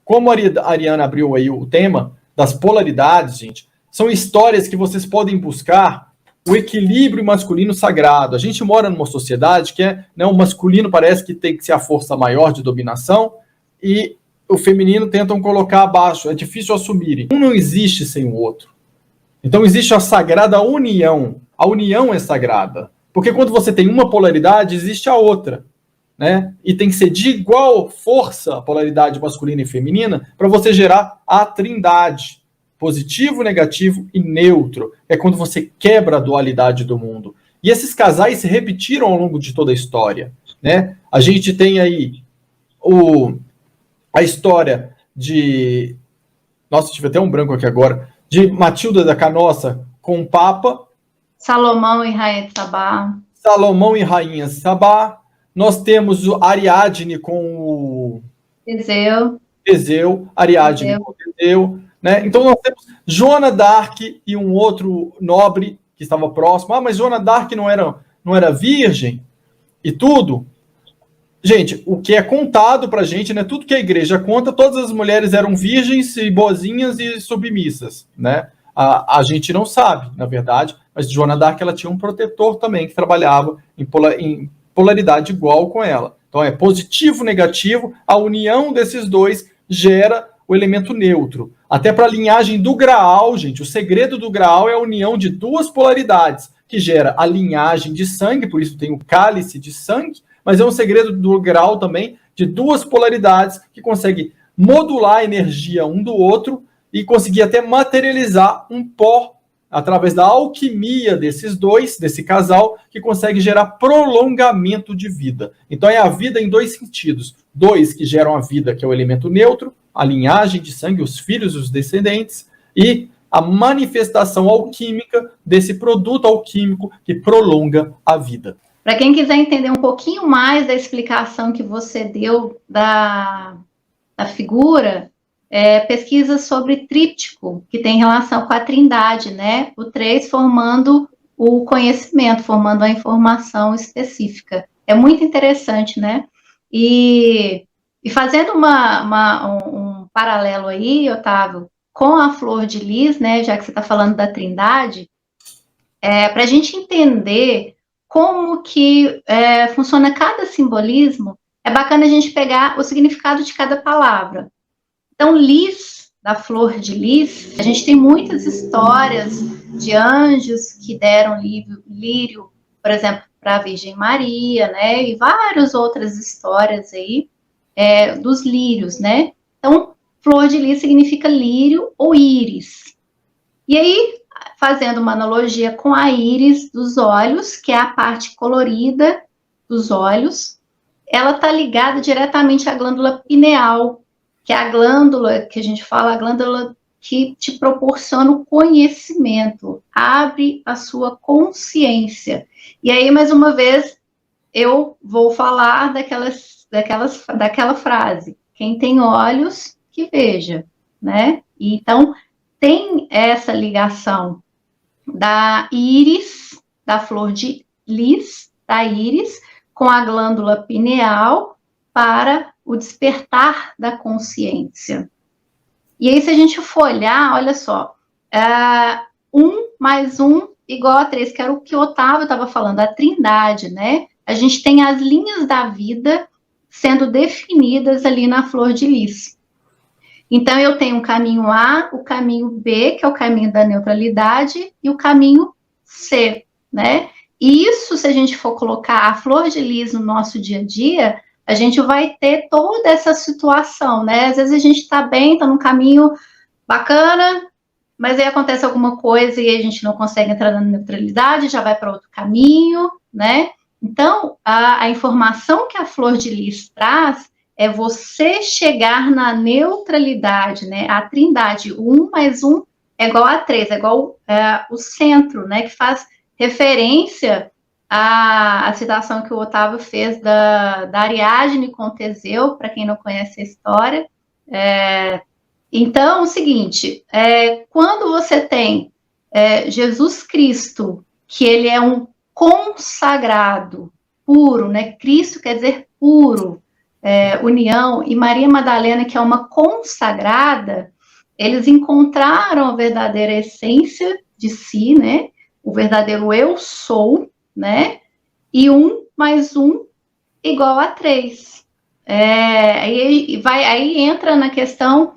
Como a Ariana abriu aí o tema das polaridades, gente, são histórias que vocês podem buscar o equilíbrio masculino sagrado. A gente mora numa sociedade que né, o masculino parece que tem que ser a força maior de dominação e o feminino tentam colocar abaixo. É difícil assumirem. Um não existe sem o outro. Então existe a sagrada união. A união é sagrada. Porque quando você tem uma polaridade, existe a outra. Né? E tem que ser de igual força a polaridade masculina e feminina para você gerar a trindade. Positivo, negativo e neutro. É quando você quebra a dualidade do mundo. E esses casais se repetiram ao longo de toda a história. Né? A gente tem aí a história de... Nossa, tive até um branco aqui agora. De Matilda da Canossa com o Papa. Salomão e Rainha de Sabá. Salomão e Rainha de Sabá. Nós temos o Ariadne com o... Teseu. Ariadne com o Teseu. Né? Então nós temos Joana d'Arc e um outro nobre que estava próximo. Mas Joana d'Arc não era virgem e tudo. Gente, o que é contado pra gente, né? Tudo que a igreja conta, todas as mulheres eram virgens e boazinhas e submissas, né? A gente não sabe, na verdade, mas Joana d'Arc ela tinha um protetor também que trabalhava em polaridade igual com ela. Então é positivo, negativo, a união desses dois gera o elemento neutro. Até para a linhagem do Graal, gente, o segredo do Graal é a união de duas polaridades, que gera a linhagem de sangue, por isso tem o cálice de sangue, mas é um segredo do grau também de duas polaridades que conseguem modular a energia um do outro e conseguir até materializar um pó através da alquimia desses dois, desse casal, que consegue gerar prolongamento de vida. Então é a vida em dois sentidos. Dois que geram a vida, que é o elemento neutro, a linhagem de sangue, os filhos e os descendentes, e a manifestação alquímica desse produto alquímico que prolonga a vida. Para quem quiser entender um pouquinho mais da explicação que você deu da figura, pesquisa sobre tríptico, que tem relação com a trindade, né? O 3 formando o conhecimento, formando a informação específica. É muito interessante, né? E fazendo um paralelo aí, Otávio, com a flor de lis, né? Já que você está falando da trindade, para a gente entender como que funciona cada simbolismo, é bacana a gente pegar o significado de cada palavra. Então, lis, da flor de lis, a gente tem muitas histórias de anjos que deram lírio, por exemplo, para a Virgem Maria, né? E várias outras histórias aí dos lírios, né? Então, flor de lis significa lírio ou íris. E aí, fazendo uma analogia com a íris dos olhos, que é a parte colorida dos olhos, ela está ligada diretamente à glândula pineal, que é a glândula que a gente fala, a glândula que te proporciona o conhecimento, abre a sua consciência. E aí, mais uma vez, eu vou falar daquela frase, quem tem olhos, que veja, né? Então, tem essa ligação da íris, da flor de lis, da íris, com a glândula pineal para o despertar da consciência. E aí, se a gente for olhar, olha só, 1 mais 1 igual a 3, que era o que o Otávio estava falando, a trindade, né? A gente tem as linhas da vida sendo definidas ali na flor de lis. Então, eu tenho o caminho A, o caminho B, que é o caminho da neutralidade, e o caminho C, né? E isso, se a gente for colocar a flor de lis no nosso dia a dia, a gente vai ter toda essa situação, né? Às vezes a gente está bem, está num caminho bacana, mas aí acontece alguma coisa e a gente não consegue entrar na neutralidade, já vai para outro caminho, né? Então, a informação que a flor de lis traz é você chegar na neutralidade, né? A trindade, 1 mais 1 é igual a 3, é igual o centro, né? Que faz referência à citação que o Otávio fez da Ariadne com Teseu, para quem não conhece a história. Então, é o seguinte, quando você tem Jesus Cristo, que ele é um consagrado, puro, né? Cristo quer dizer puro, união, e Maria Madalena, que é uma consagrada, eles encontraram a verdadeira essência de si, né? O verdadeiro eu sou, né? E 1 mais 1 igual a 3. Aí entra na questão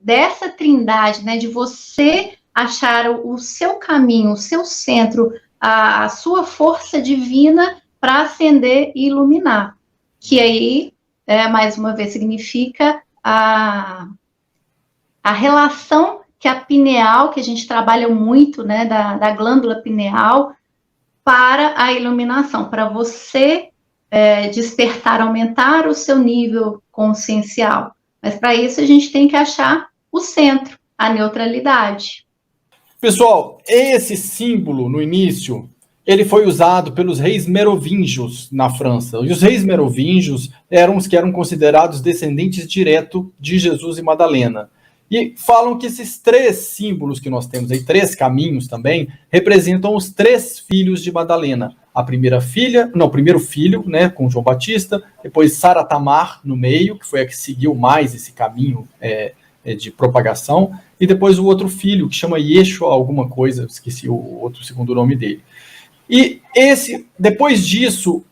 dessa trindade, né? De você achar o seu caminho, o seu centro, a sua força divina para acender e iluminar. Que aí, mais uma vez, significa a relação que a pineal, que a gente trabalha muito, né, da glândula pineal, para a iluminação, para você despertar, aumentar o seu nível consciencial. Mas para isso a gente tem que achar o centro, a neutralidade. Pessoal, esse símbolo, no início, ele foi usado pelos reis merovingios na França. E os reis merovingios eram os que eram considerados descendentes direto de Jesus e Madalena. E falam que esses 3 símbolos que nós temos aí, 3 caminhos também, representam os 3 filhos de Madalena. O primeiro filho, né, com João Batista, depois Sara Tamar no meio, que foi a que seguiu mais esse caminho de propagação, e depois o outro filho, que chama Yeshua alguma coisa, esqueci o outro segundo nome dele. E depois disso,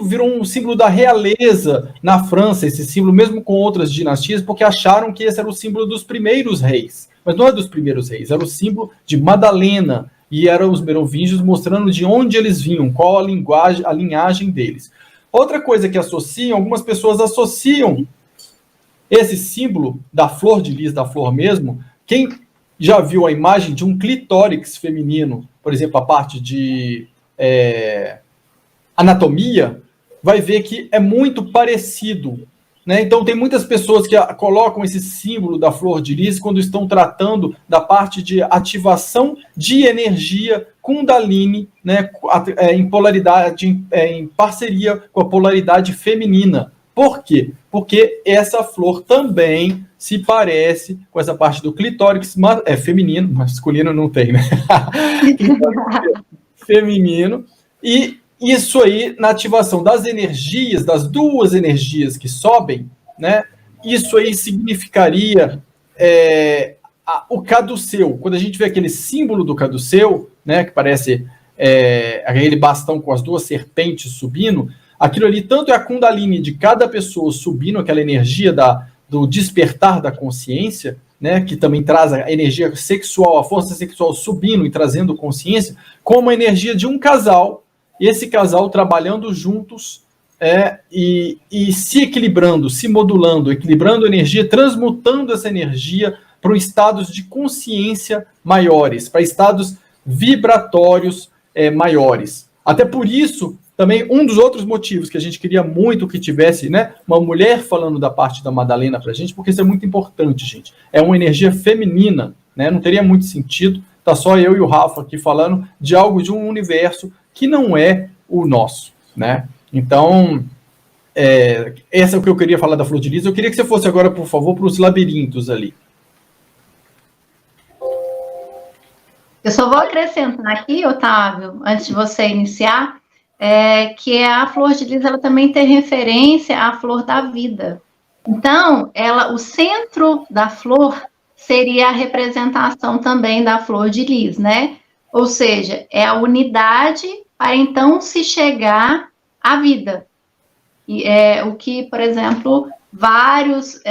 virou um símbolo da realeza na França, esse símbolo, mesmo com outras dinastias, porque acharam que esse era o símbolo dos primeiros reis. Mas não é dos primeiros reis, era o símbolo de Madalena, e eram os merovingios mostrando de onde eles vinham, qual a linhagem deles. Outra coisa que associam, algumas pessoas associam esse símbolo da flor de lis, da flor mesmo. Quem já viu a imagem de um clitóris feminino, por exemplo, a parte de anatomia, vai ver que é muito parecido, né? Então, tem muitas pessoas que colocam esse símbolo da flor de lis quando estão tratando da parte de ativação de energia Kundalini, né? Em polaridade, em parceria com a polaridade feminina. Por quê? Porque essa flor também se parece com essa parte do clitóris feminino, masculino não tem, né? Feminino, e isso aí, na ativação das energias, das duas energias que sobem, né? Isso aí significaria o caduceu. Quando a gente vê aquele símbolo do caduceu, né? Que parece aquele bastão com as duas serpentes subindo, aquilo ali tanto é a Kundalini de cada pessoa subindo, aquela energia do despertar da consciência, né, que também traz a energia sexual, a força sexual subindo e trazendo consciência, como a energia de um casal, e esse casal trabalhando juntos e se equilibrando, se modulando, equilibrando a energia, transmutando essa energia para estados de consciência maiores, para estados vibratórios maiores. Até por isso, também um dos outros motivos que a gente queria muito que tivesse, né, uma mulher falando da parte da Madalena para a gente, porque isso é muito importante, gente. É uma energia feminina, né? Não teria muito sentido, tá só eu e o Rafa aqui falando de algo de um universo que não é o nosso, né? Então, essa é o que eu queria falar da flor de lis. Eu queria que você fosse agora, por favor, para os labirintos ali. Eu só vou acrescentar aqui, Otávio, antes de você iniciar, que a flor de lis ela também tem referência à flor da vida. Então, o centro da flor seria a representação também da flor de lis, né? Ou seja, é a unidade para então se chegar à vida. E o que, por exemplo, vários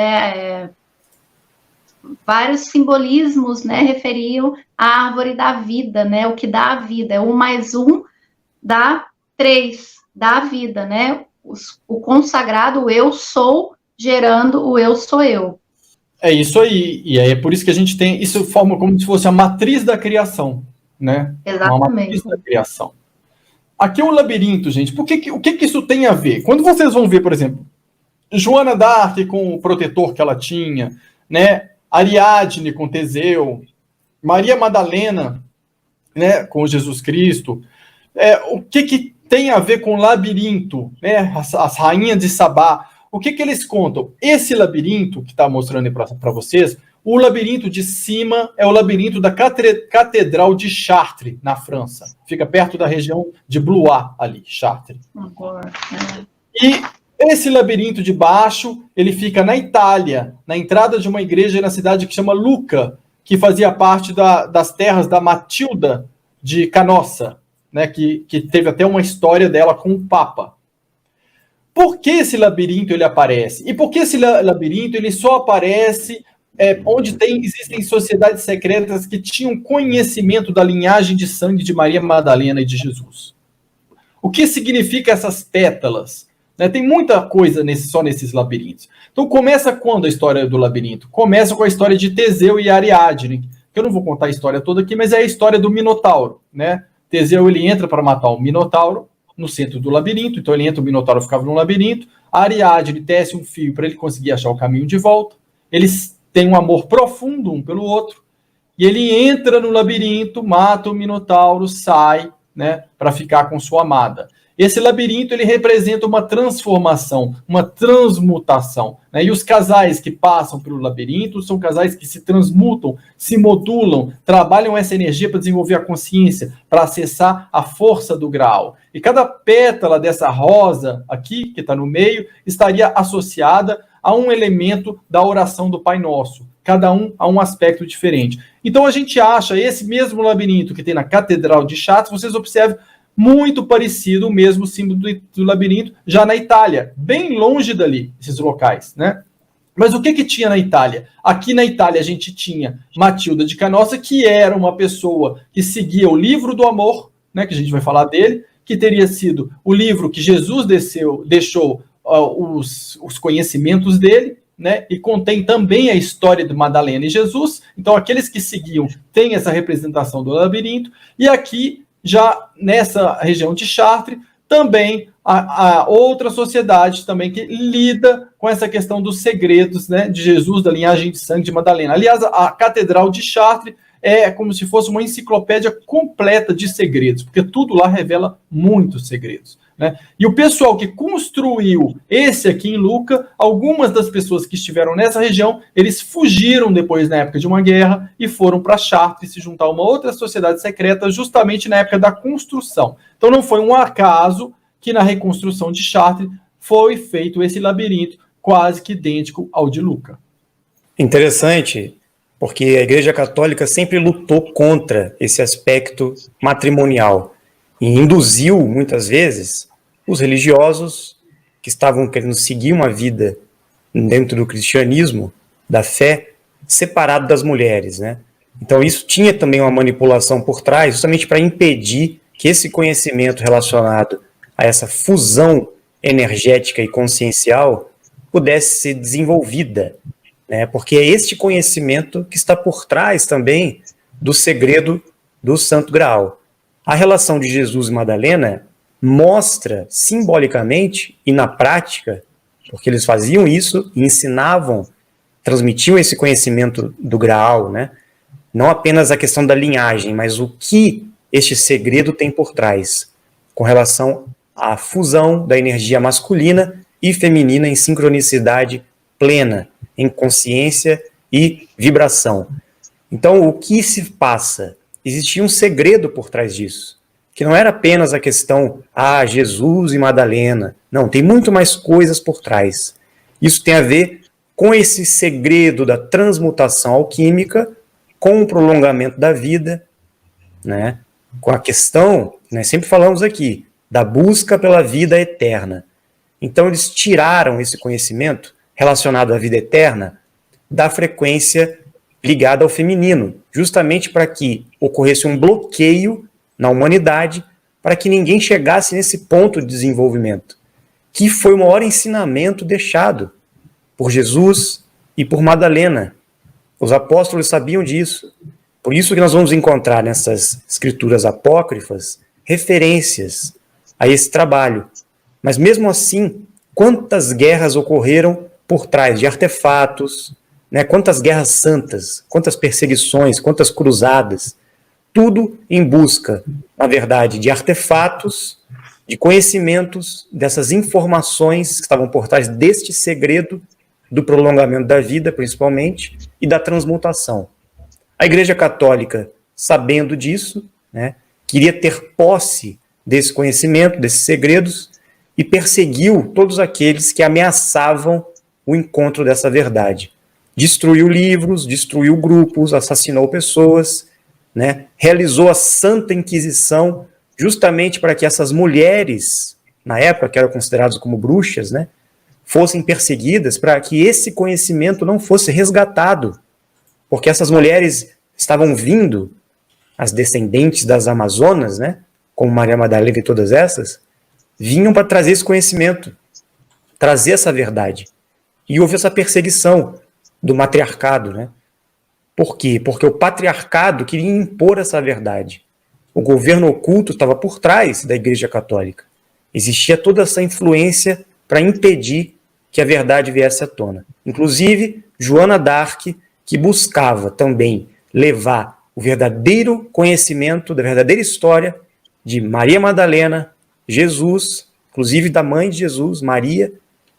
simbolismos, né, referiam à árvore da vida, né? O que dá a vida, 1 mais 1 dá 3, dá a vida, né? O consagrado, o eu sou, gerando o eu sou eu. É isso aí, e é por isso que a gente tem, isso forma como se fosse a matriz da criação, né? Exatamente. Uma matriz da criação. Aqui é o labirinto, gente. O que isso tem a ver? Quando vocês vão ver, por exemplo, Joana d'Arc com o protetor que ela tinha, né? Ariadne com Teseu, Maria Madalena, né? Com Jesus Cristo. O que tem a ver com labirinto, né? As rainhas de Sabá. O que eles contam? Esse labirinto que está mostrando para vocês, o labirinto de cima é o labirinto da Catedral de Chartres, na França. Fica perto da região de Blois, ali, Chartres. E esse labirinto de baixo, ele fica na Itália, na entrada de uma igreja na cidade que chama Lucca, que fazia parte das terras da Matilda de Canossa, né, que teve até uma história dela com o Papa. Por que esse labirinto ele aparece? E por que esse labirinto ele só aparece onde existem sociedades secretas que tinham conhecimento da linhagem de sangue de Maria Madalena e de Jesus? O que significa essas pétalas? Né, tem muita coisa só nesses labirintos. Então começa quando a história do labirinto? Começa com a história de Teseu e Ariadne, que eu não vou contar a história toda aqui, mas é a história do Minotauro, né? Teseu ele entra para matar o Minotauro no centro do labirinto, então ele entra, o Minotauro ficava no labirinto, a Ariadne tece um fio para ele conseguir achar o caminho de volta, eles têm um amor profundo um pelo outro, e ele entra no labirinto, mata o Minotauro, sai, né, para ficar com sua amada. Esse labirinto ele representa uma transformação, uma transmutação, né? E os casais que passam pelo labirinto são casais que se transmutam, se modulam, trabalham essa energia para desenvolver a consciência, para acessar a força do Graal. E cada pétala dessa rosa aqui, que está no meio, estaria associada a um elemento da oração do Pai Nosso, cada um a um aspecto diferente. Então a gente acha esse mesmo labirinto que tem na Catedral de Chartres, vocês observam, muito parecido, o mesmo símbolo do labirinto, já na Itália, bem longe dali, esses locais, né? Mas o que tinha na Itália? Aqui na Itália a gente tinha Matilda de Canossa, que era uma pessoa que seguia o livro do amor, né, que a gente vai falar dele, que teria sido o livro que Jesus deixou os conhecimentos dele, né, e contém também a história de Madalena e Jesus. Então aqueles que seguiam têm essa representação do labirinto. E aqui, já nessa região de Chartres, também a outra sociedade também que lida com essa questão dos segredos, né, de Jesus, da linhagem de sangue de Madalena. Aliás, a Catedral de Chartres é como se fosse uma enciclopédia completa de segredos, porque tudo lá revela muitos segredos, né? E o pessoal que construiu esse aqui em Lucca, algumas das pessoas que estiveram nessa região, eles fugiram depois na época de uma guerra e foram para Chartres se juntar a uma outra sociedade secreta justamente na época da construção. Então não foi um acaso que na reconstrução de Chartres foi feito esse labirinto quase que idêntico ao de Lucca. Interessante, porque a Igreja Católica sempre lutou contra esse aspecto matrimonial e induziu, muitas vezes, os religiosos que estavam querendo seguir uma vida dentro do cristianismo, da fé, separado das mulheres, né? Então isso tinha também uma manipulação por trás, justamente para impedir que esse conhecimento relacionado a essa fusão energética e consciencial pudesse ser desenvolvida, né? Porque é este conhecimento que está por trás também do segredo do Santo Graal. A relação de Jesus e Madalena mostra simbolicamente e na prática, porque eles faziam isso e ensinavam, transmitiam esse conhecimento do Graal, né? Não apenas a questão da linhagem, mas o que este segredo tem por trás, com relação à fusão da energia masculina e feminina em sincronicidade plena, em consciência e vibração. Então, o que se passa? Existia um segredo por trás disso, que não era apenas a questão, Jesus e Madalena. Não, tem muito mais coisas por trás. Isso tem a ver com esse segredo da transmutação alquímica, com o prolongamento da vida, né? Com a questão, nós sempre falamos aqui, da busca pela vida eterna. Então, eles tiraram esse conhecimento relacionado à vida eterna da frequência ligada ao feminino, justamente para que ocorresse um bloqueio na humanidade, para que ninguém chegasse nesse ponto de desenvolvimento, que foi o maior ensinamento deixado por Jesus e por Madalena. Os apóstolos sabiam disso. Por isso que nós vamos encontrar nessas escrituras apócrifas referências a esse trabalho. Mas mesmo assim, quantas guerras ocorreram por trás de artefatos, né? Quantas guerras santas, quantas perseguições, quantas cruzadas, tudo em busca, na verdade, de artefatos, de conhecimentos, dessas informações que estavam por trás deste segredo do prolongamento da vida, principalmente, e da transmutação. A Igreja Católica, sabendo disso, né, queria ter posse desse conhecimento, desses segredos, e perseguiu todos aqueles que ameaçavam o encontro dessa verdade. Destruiu livros, destruiu grupos, assassinou pessoas, né, realizou a Santa Inquisição, justamente para que essas mulheres, na época que eram consideradas como bruxas, né, fossem perseguidas, para que esse conhecimento não fosse resgatado, porque essas mulheres estavam vindo, as descendentes das Amazonas, né, como Maria Madalena e todas essas, vinham para trazer esse conhecimento, trazer essa verdade. E houve essa perseguição do matriarcado, né? Por quê? Porque o patriarcado queria impor essa verdade. O governo oculto estava por trás da Igreja Católica. Existia toda essa influência para impedir que a verdade viesse à tona. Inclusive, Joana d'Arc, que buscava também levar o verdadeiro conhecimento da verdadeira história de Maria Madalena, Jesus, inclusive da mãe de Jesus, Maria,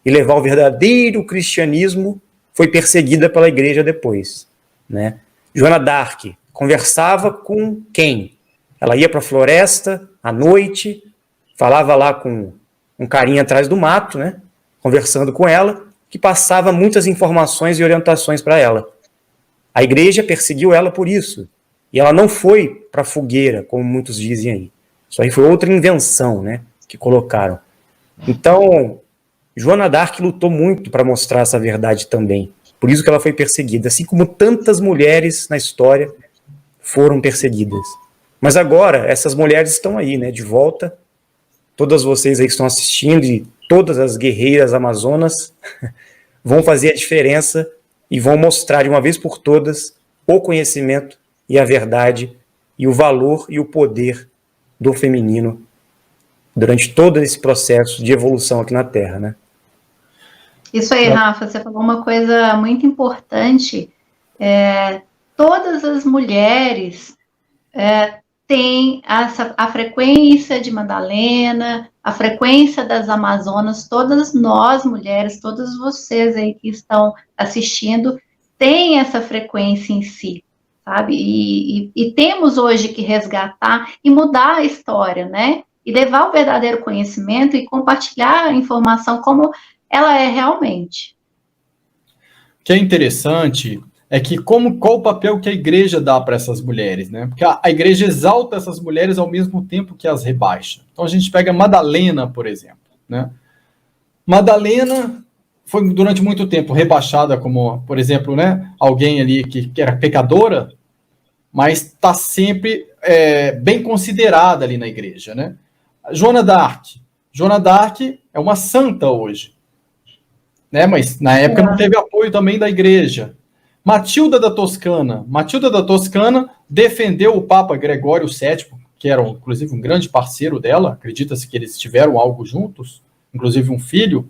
e levar o verdadeiro cristianismo, foi perseguida pela igreja depois, né? Joana d'Arc conversava com quem? Ela ia para a floresta à noite, falava lá com um carinha atrás do mato, né? Conversando com ela, que passava muitas informações e orientações para ela. A igreja perseguiu ela por isso. E ela não foi para a fogueira, como muitos dizem aí. Isso aí foi outra invenção, né, que colocaram. Então, Joana d'Arc lutou muito para mostrar essa verdade também. Por isso que ela foi perseguida, assim como tantas mulheres na história foram perseguidas. Mas agora, essas mulheres estão aí, né, de volta. Todas vocês aí que estão assistindo e todas as guerreiras amazonas vão fazer a diferença e vão mostrar de uma vez por todas o conhecimento e a verdade e o valor e o poder do feminino durante todo esse processo de evolução aqui na Terra, né? Isso aí, Rafa, você falou uma coisa muito importante. Todas as mulheres têm a frequência de Madalena, a frequência das Amazonas, todas nós mulheres, todos vocês aí que estão assistindo, têm essa frequência em si, sabe? E temos hoje que resgatar e mudar a história, né? E levar o verdadeiro conhecimento e compartilhar a informação como ela é realmente. O que é interessante é que qual o papel que a igreja dá para essas mulheres, né? Porque a igreja exalta essas mulheres ao mesmo tempo que as rebaixa. Então a gente pega Madalena, por exemplo, né? Madalena foi durante muito tempo rebaixada como, por exemplo, né, alguém ali que era pecadora, mas está sempre bem considerada ali na igreja, né? Joana d'Arc é uma santa hoje, né? Mas na época não teve apoio também da igreja. Matilda da Toscana defendeu o Papa Gregório VII, que era inclusive um grande parceiro dela, acredita-se que eles tiveram algo juntos, inclusive um filho,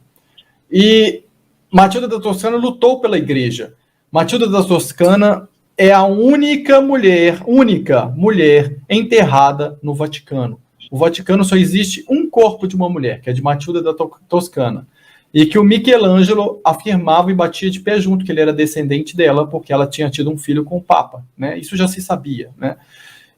e Matilda da Toscana lutou pela igreja. Matilda da Toscana é a única mulher enterrada no Vaticano. O Vaticano só existe um corpo de uma mulher, que é de Matilda da Toscana. E que o Michelangelo afirmava e batia de pé junto que ele era descendente dela, porque ela tinha tido um filho com o Papa, né? Isso já se sabia, né?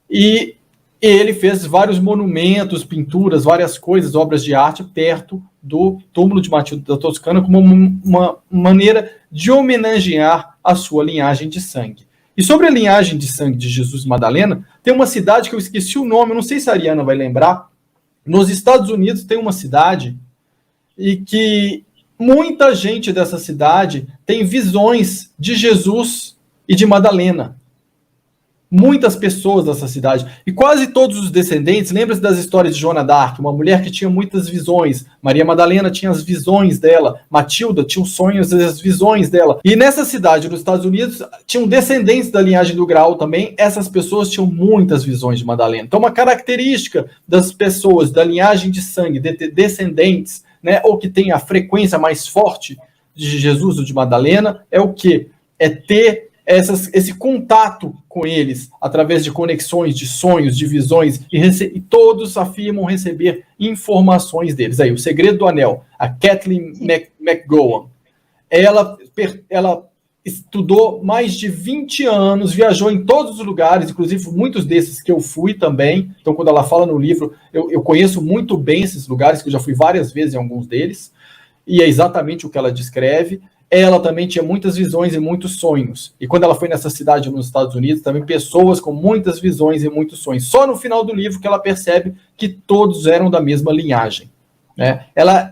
E ele fez vários monumentos, pinturas, várias coisas, obras de arte perto do túmulo de Matilda da Toscana como uma maneira de homenagear a sua linhagem de sangue. E sobre a linhagem de sangue de Jesus e Madalena, tem uma cidade que eu esqueci o nome, eu não sei se a Ariana vai lembrar. Nos Estados Unidos tem uma cidade e que muita gente dessa cidade tem visões de Jesus e de Madalena. Muitas pessoas dessa cidade. E quase todos os descendentes, lembra-se das histórias de Joana d'Arc, uma mulher que tinha muitas visões. Maria Madalena tinha as visões dela. Matilda tinha os sonhos e as visões dela. E nessa cidade, nos Estados Unidos, tinham descendentes da linhagem do Graal também. Essas pessoas tinham muitas visões de Madalena. Então, uma característica das pessoas da linhagem de sangue, descendentes, né, ou que tem a frequência mais forte de Jesus ou de Madalena, é o quê? É ter esse contato com eles através de conexões, de sonhos, de visões, e todos afirmam receber informações deles. Aí, o Segredo do Anel, a Kathleen McGowan, ela estudou mais de 20 anos, viajou em todos os lugares, inclusive muitos desses que eu fui também. Então, quando ela fala no livro, eu conheço muito bem esses lugares, que eu já fui várias vezes em alguns deles, e é exatamente o que ela descreve. Ela também tinha muitas visões e muitos sonhos. E quando ela foi nessa cidade nos Estados Unidos, também pessoas com muitas visões e muitos sonhos. Só no final do livro que ela percebe que todos eram da mesma linhagem, né? Ela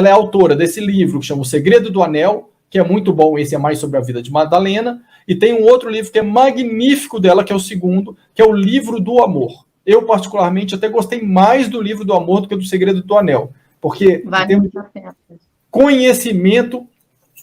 é autora desse livro que chama O Segredo do Anel, que é muito bom, esse é mais sobre a vida de Madalena, e tem um outro livro que é magnífico dela, que é o segundo, que é o Livro do Amor. Eu, particularmente, até gostei mais do Livro do Amor do que do Segredo do Anel, porque tem conhecimento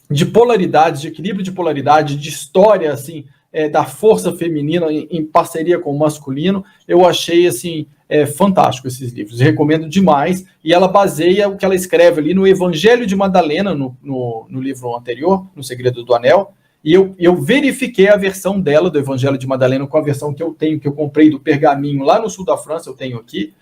de polaridade, de equilíbrio de polaridade, de história, assim, da força feminina em parceria com o masculino. Eu achei, assim, fantástico esses livros, recomendo demais, e ela baseia o que ela escreve ali no Evangelho de Madalena, no livro anterior, no Segredo do Anel, e eu verifiquei a versão dela do Evangelho de Madalena com a versão que eu tenho, que eu comprei do Pergaminho lá no sul da França, eu tenho aqui,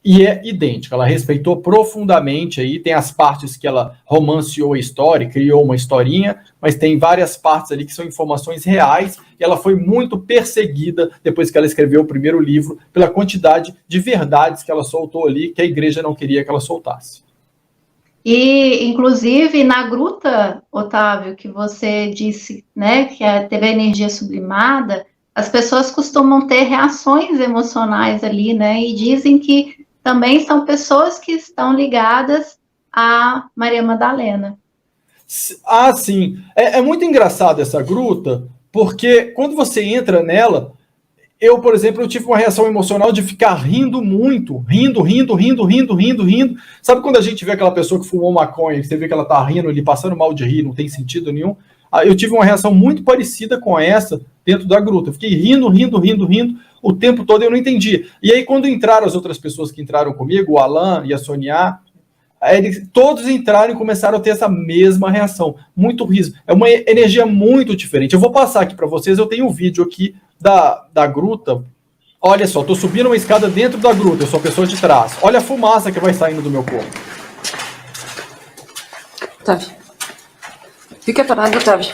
e é idêntica. Ela respeitou profundamente aí, tem as partes que ela romanceou a história, criou uma historinha, mas tem várias partes ali que são informações reais, e ela foi muito perseguida depois que ela escreveu o primeiro livro, pela quantidade de verdades que ela soltou ali, que a igreja não queria que ela soltasse. E, inclusive, na gruta, Otávio, que você disse, né, que teve a energia sublimada, as pessoas costumam ter reações emocionais ali, né, e dizem que também são pessoas que estão ligadas a Maria Madalena. Ah, sim. É muito engraçado essa gruta, porque quando você entra nela, eu, por exemplo, eu tive uma reação emocional de ficar rindo muito, rindo. Sabe quando a gente vê aquela pessoa que fumou maconha, que você vê que ela tá rindo, ali passando mal de rir, não tem sentido nenhum? Eu tive uma reação muito parecida com essa dentro da gruta. Eu fiquei rindo o tempo todo, eu não entendi. E aí, quando entraram as outras pessoas que entraram comigo, o Alan e a Sonia, todos entraram e começaram a ter essa mesma reação. Muito riso. É uma energia muito diferente. Eu vou passar aqui para vocês, eu tenho um vídeo aqui da gruta. Olha só, tô subindo uma escada dentro da gruta, eu sou a pessoa de trás. Olha a fumaça que vai saindo do meu corpo. Otávio. Fica parado, Otávio.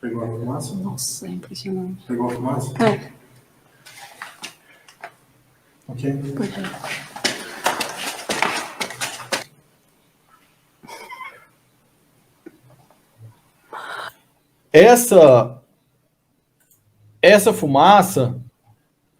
Pegou a fumaça? Nossa, é impressionante. Pegou a fumaça? É. Ok. Pois é. Essa fumaça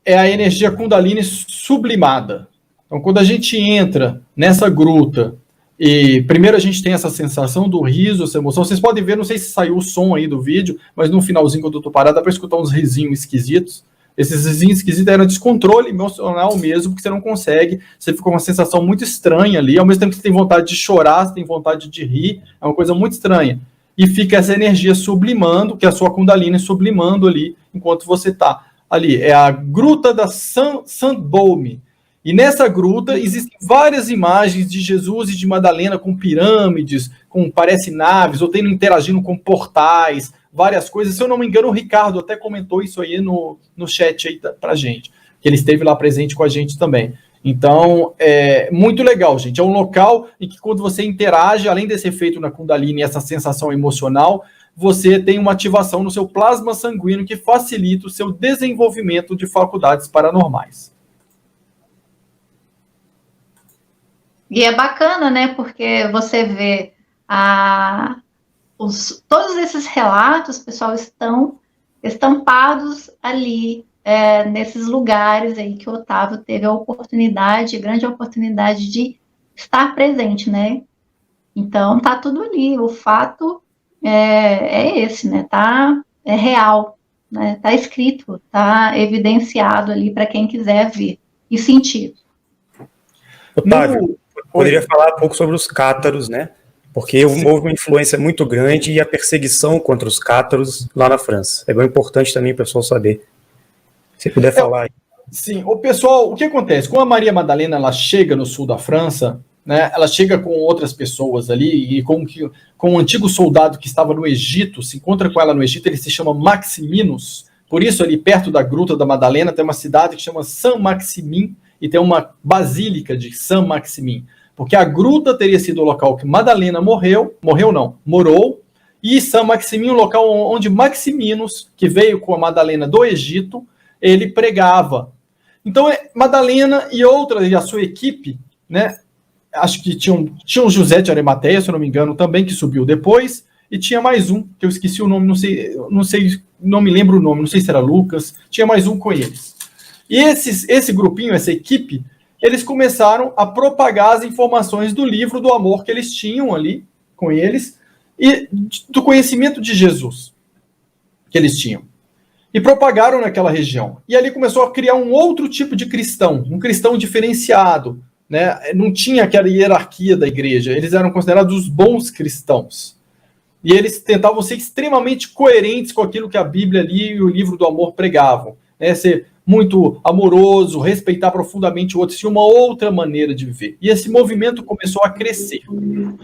é a energia Kundalini sublimada. Então, quando a gente entra nessa gruta, e primeiro a gente tem essa sensação do riso, essa emoção. Vocês podem ver, não sei se saiu o som aí do vídeo, mas no finalzinho, quando eu tô parado, dá para escutar uns risinhos esquisitos. Esses risinhos esquisitos eram descontrole emocional mesmo, porque você não consegue, você fica com uma sensação muito estranha ali, ao mesmo tempo que você tem vontade de chorar, você tem vontade de rir, é uma coisa muito estranha. E fica essa energia sublimando, que é a sua Kundalini sublimando ali, enquanto você está ali. É a gruta da Sandbaume. E nessa gruta existem várias imagens de Jesus e de Madalena com pirâmides, com parece naves, ou tendo interagindo com portais, várias coisas. Se eu não me engano, o Ricardo até comentou isso aí no chat aí pra gente, que ele esteve lá presente com a gente também. Então, é muito legal, gente. É um local em que quando você interage, além desse efeito na Kundalini, essa sensação emocional, você tem uma ativação no seu plasma sanguíneo que facilita o seu desenvolvimento de faculdades paranormais. E é bacana, né? Porque você vê todos esses relatos, pessoal, estão estampados ali, nesses lugares aí que o Otávio teve a oportunidade, grande oportunidade de estar presente, né? Então, tá tudo ali, o fato é esse, né? É real, né? Tá escrito, tá evidenciado ali para quem quiser ver e sentir. Otávio, poderia falar um pouco sobre os cátaros, né? Porque houve uma influência muito grande e a perseguição contra os cátaros lá na França. É bem importante também o pessoal saber. Se puder falar aí. Sim, o pessoal, o que acontece? Quando a Maria Madalena ela chega no sul da França, né, ela chega com outras pessoas ali, e com um antigo soldado que estava no Egito, se encontra com ela no Egito, ele se chama Maximinus. Por isso, ali perto da Gruta da Madalena, tem uma cidade que chama Saint-Maximin, e tem uma basílica de Saint-Maximin. Porque a gruta teria sido o local que Madalena morou, e Saint-Maximin, o local onde Maximinus, que veio com a Madalena do Egito, ele pregava. Então, Madalena e a sua equipe, né, acho que tinha um José de Arimateia, se eu não me engano, também, que subiu depois, e tinha mais um, que eu esqueci o nome, não me lembro o nome, não sei se era Lucas, tinha mais um com eles. E esse grupinho, essa equipe, eles começaram a propagar as informações do livro do amor que eles tinham ali com eles, e do conhecimento de Jesus que eles tinham. E propagaram naquela região. E ali começou a criar um outro tipo de cristão, um cristão diferenciado, né? Não tinha aquela hierarquia da igreja, eles eram considerados os bons cristãos. E eles tentavam ser extremamente coerentes com aquilo que a Bíblia ali e o livro do amor pregavam, né? Ser muito amoroso, respeitar profundamente o outro, tinha uma outra maneira de viver. E esse movimento começou a crescer.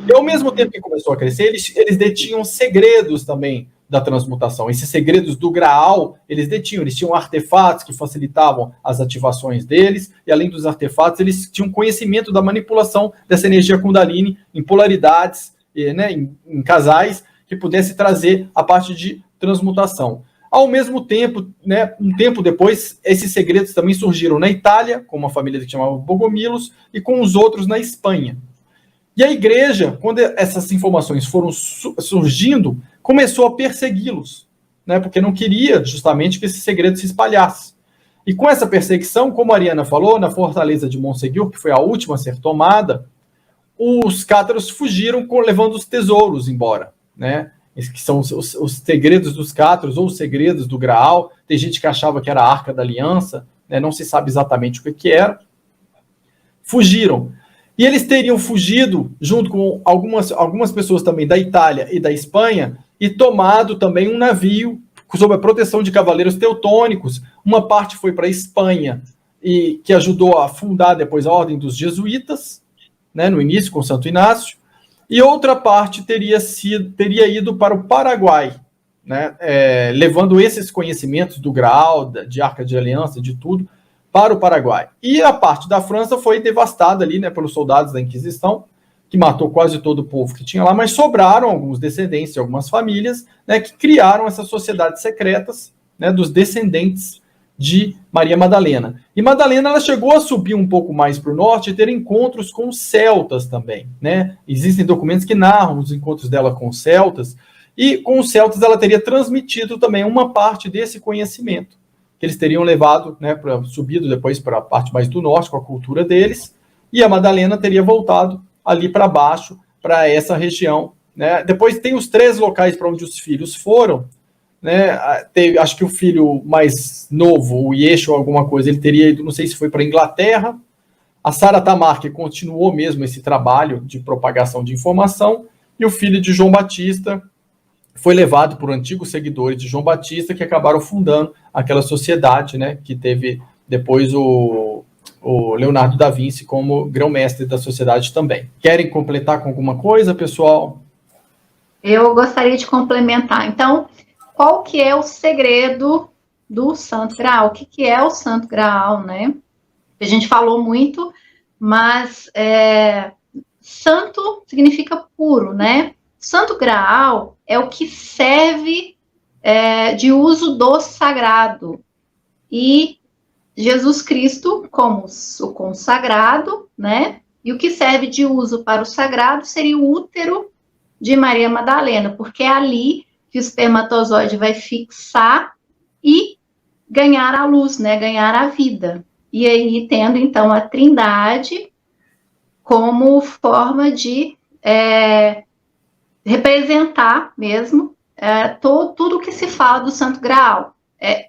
E ao mesmo tempo que começou a crescer, eles detinham segredos também da transmutação. Esses segredos do Graal, eles tinham artefatos que facilitavam as ativações deles, e além dos artefatos, eles tinham conhecimento da manipulação dessa energia Kundalini em polaridades, né, em casais, que pudesse trazer a parte de transmutação. Ao mesmo tempo, né, um tempo depois, esses segredos também surgiram na Itália, com uma família que chamava Bogomilos, e com os outros na Espanha. E a igreja, quando essas informações foram surgindo, começou a persegui-los, né, porque não queria justamente que esse segredo se espalhasse. E com essa perseguição, como a Ariana falou, na fortaleza de Montségur, que foi a última a ser tomada, os cátaros fugiram levando os tesouros embora, né? Que são os segredos dos cátaros, ou os segredos do Graal. Tem gente que achava que era a Arca da Aliança, né? Não se sabe exatamente o que era. Fugiram. E eles teriam fugido junto com algumas pessoas também da Itália e da Espanha e tomado também um navio sob a proteção de cavaleiros teutônicos. Uma parte foi para a Espanha, e que ajudou a fundar depois a Ordem dos Jesuítas, né, no início com Santo Inácio, e outra parte teria ido para o Paraguai, né, levando esses conhecimentos do Graal, de Arca de Aliança, de tudo, para o Paraguai. E a parte da França foi devastada ali, né, pelos soldados da Inquisição, que matou quase todo o povo que tinha lá, mas sobraram alguns descendentes de algumas famílias, né, que criaram essas sociedades secretas, né, dos descendentes de Maria Madalena. E Madalena, ela chegou a subir um pouco mais para o norte e ter encontros com os celtas também, né? Existem documentos que narram os encontros dela com os celtas, e com os celtas ela teria transmitido também uma parte desse conhecimento, que eles teriam levado, né, subido depois para a parte mais do norte, com a cultura deles, e a Madalena teria voltado ali para baixo, para essa região, né? Depois tem os 3 locais para onde os filhos foram, né? Acho que o filho mais novo, o Yeshua, alguma coisa, ele teria ido, não sei se foi para a Inglaterra. A Sara Tamar, que continuou mesmo esse trabalho de propagação de informação, e o filho de João Batista foi levado por antigos seguidores de João Batista, que acabaram fundando aquela sociedade, né, que teve depois o Leonardo da Vinci como grão-mestre da sociedade também. Querem completar com alguma coisa, pessoal? Eu gostaria de complementar. Então, qual que é o segredo do Santo Graal? O que é o Santo Graal, né? A gente falou muito, mas santo significa puro, né? Santo Graal é o que serve de uso do sagrado. E Jesus Cristo como o consagrado, né? E o que serve de uso para o sagrado seria o útero de Maria Madalena, porque é ali que o espermatozoide vai fixar e ganhar a luz, né? Ganhar a vida. E aí, tendo, então, a Trindade como forma de representar mesmo tudo que se fala do Santo Graal.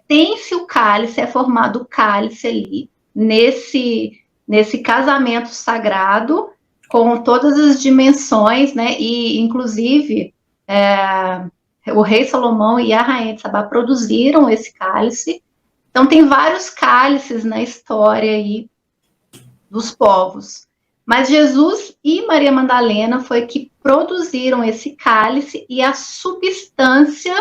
Tem-se o cálice, é formado o cálice ali, nesse casamento sagrado, com todas as dimensões, né? E, inclusive, o rei Salomão e a rainha de Sabá produziram esse cálice. Então, tem vários cálices na história aí dos povos. Mas Jesus e Maria Madalena foi que produziram esse cálice, e a substância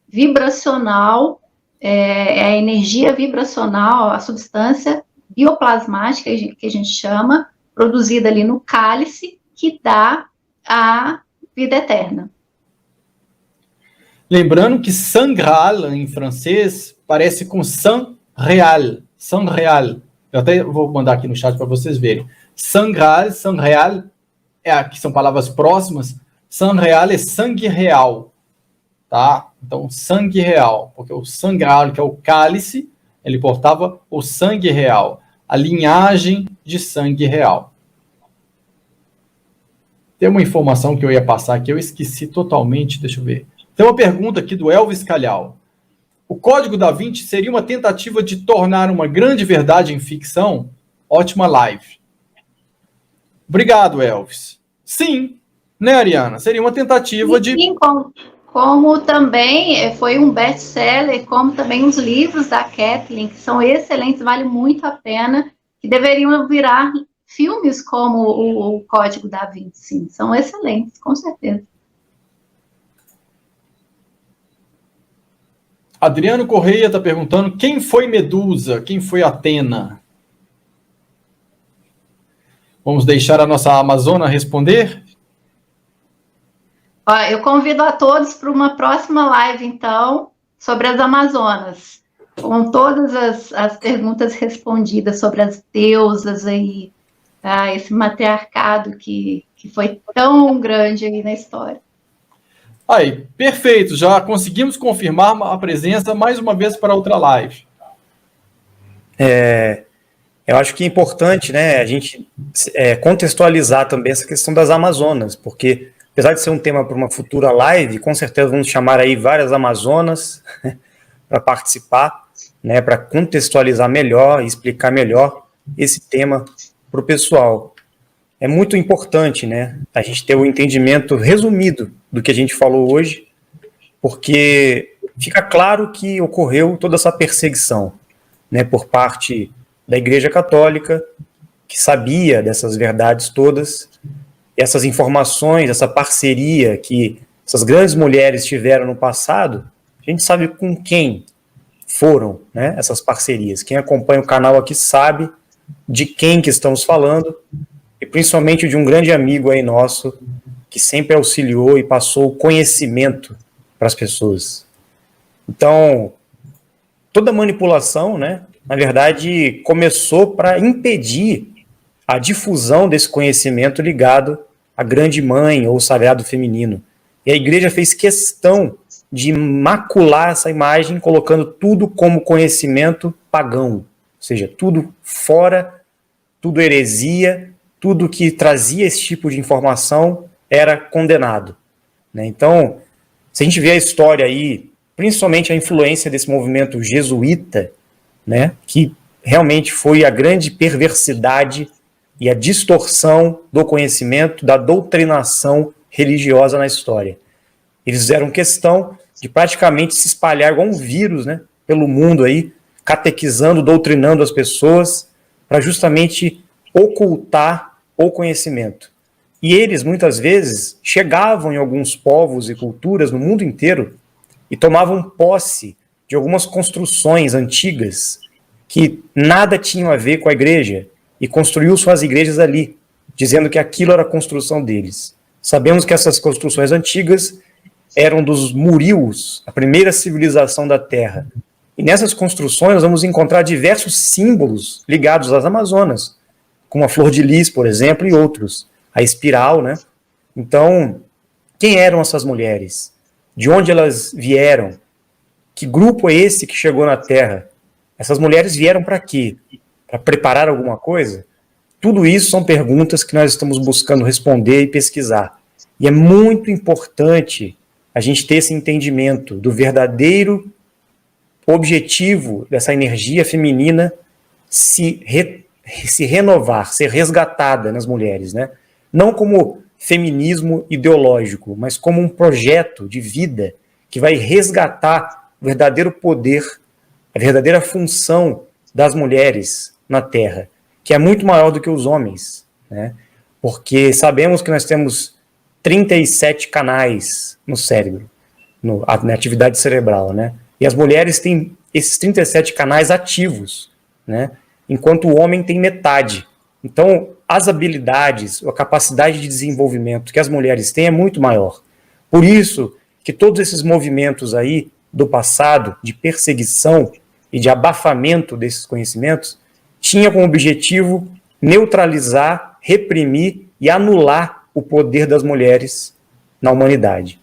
vibracional, a energia vibracional, a substância bioplasmática, que a gente chama, produzida ali no cálice, que dá a vida eterna. Lembrando que Saint Graal, em francês, parece com Saint Real. Saint Real. Eu até vou mandar aqui no chat para vocês verem. Saint Graal, Saint Real, que são palavras próximas. Saint Real é sangue real. Tá? Então, sangue real. Porque o Saint Graal, que é o cálice, ele portava o sangue real. A linhagem de sangue real. Tem uma informação que eu ia passar aqui, eu esqueci totalmente, deixa eu ver. Tem uma pergunta aqui do Elvis Calhau. O Código da Vinci seria uma tentativa de tornar uma grande verdade em ficção? Ótima live. Obrigado, Elvis. Sim, né, Ariana? Seria uma tentativa de... Sim, como também foi um best-seller, como também os livros da Kathleen, que são excelentes, vale muito a pena, que deveriam virar filmes como o Código da Vinci. Sim, são excelentes, com certeza. Adriano Correia está perguntando quem foi Medusa, quem foi Atena? Vamos deixar a nossa Amazona responder? Eu convido a todos para uma próxima live, então, sobre as Amazonas, com todas as perguntas respondidas sobre as deusas aí, esse matriarcado que foi tão grande aí na história. Aí, perfeito, já conseguimos confirmar a presença mais uma vez para outra live. Eu acho que é importante, né, a gente contextualizar também essa questão das Amazonas, porque apesar de ser um tema para uma futura live, com certeza vamos chamar aí várias Amazonas para participar, né, para contextualizar melhor e explicar melhor esse tema para o pessoal. É muito importante, né, a gente ter um entendimento resumido do que a gente falou hoje, porque fica claro que ocorreu toda essa perseguição, né, por parte da Igreja Católica, que sabia dessas verdades todas, essas informações, essa parceria que essas grandes mulheres tiveram no passado, a gente sabe com quem foram, né, essas parcerias. Quem acompanha o canal aqui sabe de quem que estamos falando, e principalmente de um grande amigo aí nosso, que sempre auxiliou e passou conhecimento para as pessoas. Então, toda manipulação, né, na verdade, começou para impedir a difusão desse conhecimento ligado à grande mãe ou sagrado feminino. E a igreja fez questão de macular essa imagem, colocando tudo como conhecimento pagão, ou seja, tudo fora, tudo heresia, tudo que trazia esse tipo de informação era condenado, né? Então, se a gente vê a história aí, principalmente a influência desse movimento jesuíta, né, que realmente foi a grande perversidade e a distorção do conhecimento, da doutrinação religiosa na história. Eles fizeram questão de praticamente se espalhar igual um vírus, né, pelo mundo aí, catequizando, doutrinando as pessoas, para justamente ocultar o conhecimento. E eles, muitas vezes, chegavam em alguns povos e culturas no mundo inteiro e tomavam posse de algumas construções antigas que nada tinham a ver com a igreja e construiu suas igrejas ali, dizendo que aquilo era a construção deles. Sabemos que essas construções antigas eram dos Murius, a primeira civilização da Terra. E nessas construções nós vamos encontrar diversos símbolos ligados às Amazonas, como a flor de lis, por exemplo, e outros. A espiral, né? Então, quem eram essas mulheres? De onde elas vieram? Que grupo é esse que chegou na Terra? Essas mulheres vieram para quê? Para preparar alguma coisa? Tudo isso são perguntas que nós estamos buscando responder e pesquisar. E é muito importante a gente ter esse entendimento do verdadeiro objetivo dessa energia feminina se renovar, ser resgatada nas mulheres, né? Não como feminismo ideológico, mas como um projeto de vida que vai resgatar o verdadeiro poder, a verdadeira função das mulheres na Terra, que é muito maior do que os homens, né? Porque sabemos que nós temos 37 canais no cérebro, na atividade cerebral, né? E as mulheres têm esses 37 canais ativos, né? Enquanto o homem tem metade. Então, as habilidades, a capacidade de desenvolvimento que as mulheres têm é muito maior. Por isso que todos esses movimentos aí do passado, de perseguição e de abafamento desses conhecimentos, tinha como objetivo neutralizar, reprimir e anular o poder das mulheres na humanidade.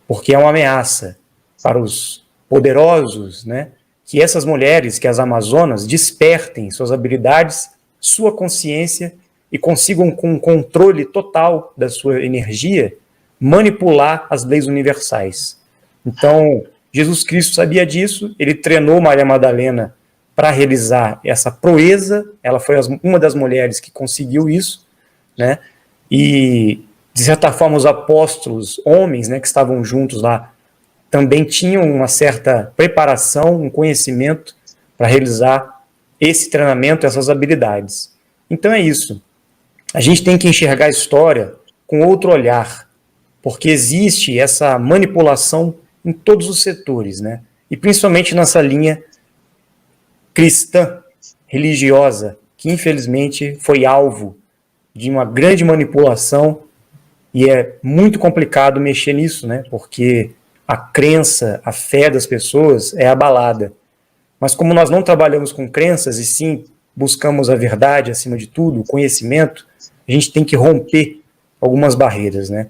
Porque é uma ameaça para os poderosos, né, que essas mulheres, que as Amazonas, despertem suas habilidades, sua consciência e consigam, com um controle total da sua energia, manipular as leis universais. Então, Jesus Cristo sabia disso, ele treinou Maria Madalena para realizar essa proeza, ela foi uma das mulheres que conseguiu isso, né? E, de certa forma, os apóstolos, homens, né, que estavam juntos lá, também tinham uma certa preparação, um conhecimento para realizar esse treinamento, essas habilidades. Então é isso. A gente tem que enxergar a história com outro olhar, porque existe essa manipulação em todos os setores, né? E principalmente nessa linha cristã, religiosa, que infelizmente foi alvo de uma grande manipulação, e é muito complicado mexer nisso, né? Porque a crença, a fé das pessoas é abalada. Mas como nós não trabalhamos com crenças, e sim buscamos a verdade acima de tudo, o conhecimento, a gente tem que romper algumas barreiras, né?